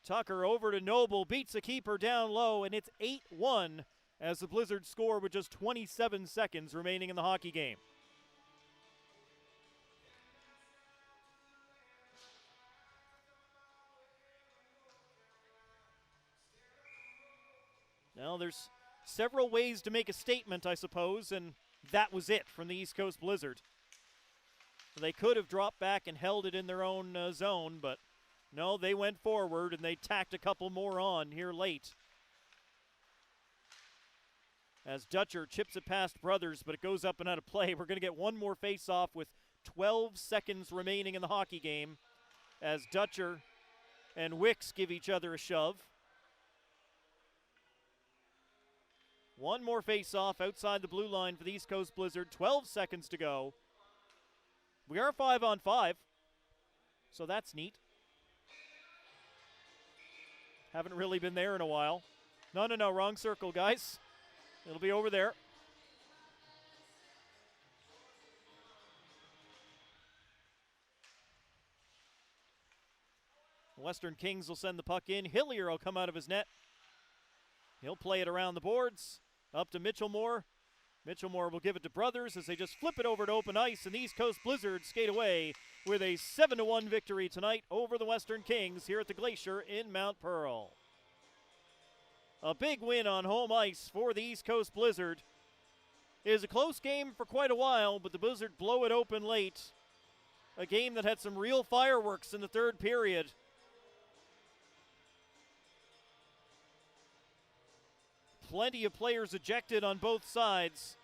Tucker over to Noble, beats the keeper down low, and it's 8-1 as the Blizzards score with just 27 seconds remaining in the hockey game. Now, there's several ways to make a statement, I suppose, and that was it from the East Coast Blizzard. They could have dropped back and held it in their own zone, but no, they went forward and they tacked a couple more on here late. As Dutcher chips it past Brothers, but it goes up and out of play. We're going to get one more face-off with 12 seconds remaining in the hockey game as Dutcher and Wicks give each other a shove. One more face-off outside the blue line for the East Coast Blizzard. 12 seconds to go. We are 5-on-5, so that's neat. Haven't really been there in a while. No, wrong circle, guys. It'll be over there. Western Kings will send the puck in. Hillier will come out of his net. He'll play it around the boards. Up to Mitchellmore. Mitchellmore will give it to Brothers as they just flip it over to open ice, and the East Coast Blizzards skate away with a 7-1 victory tonight over the Western Kings here at the Glacier in Mount Pearl. A big win on home ice for the East Coast Blizzard. It is a close game for quite a while, but the Blizzard blow it open late. A game that had some real fireworks in the third period. Plenty of players ejected on both sides.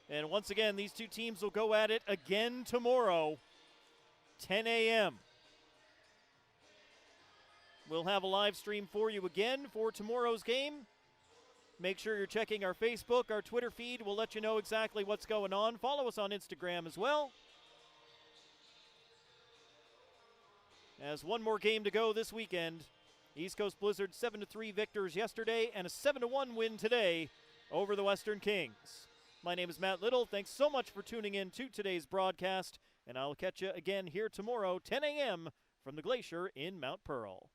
And once again, these two teams will go at it again tomorrow, 10 a.m. We'll have a live stream for you again for tomorrow's game. Make sure you're checking our Facebook, our Twitter feed. We'll let you know exactly what's going on. Follow us on Instagram as well. As one more game to go this weekend. East Coast Blizzard 7-3 victors yesterday and a 7-1 win today over the Western Kings. My name is Matt Little. Thanks so much for tuning in to today's broadcast, and I'll catch you again here tomorrow, 10 a.m. from the Glacier in Mount Pearl.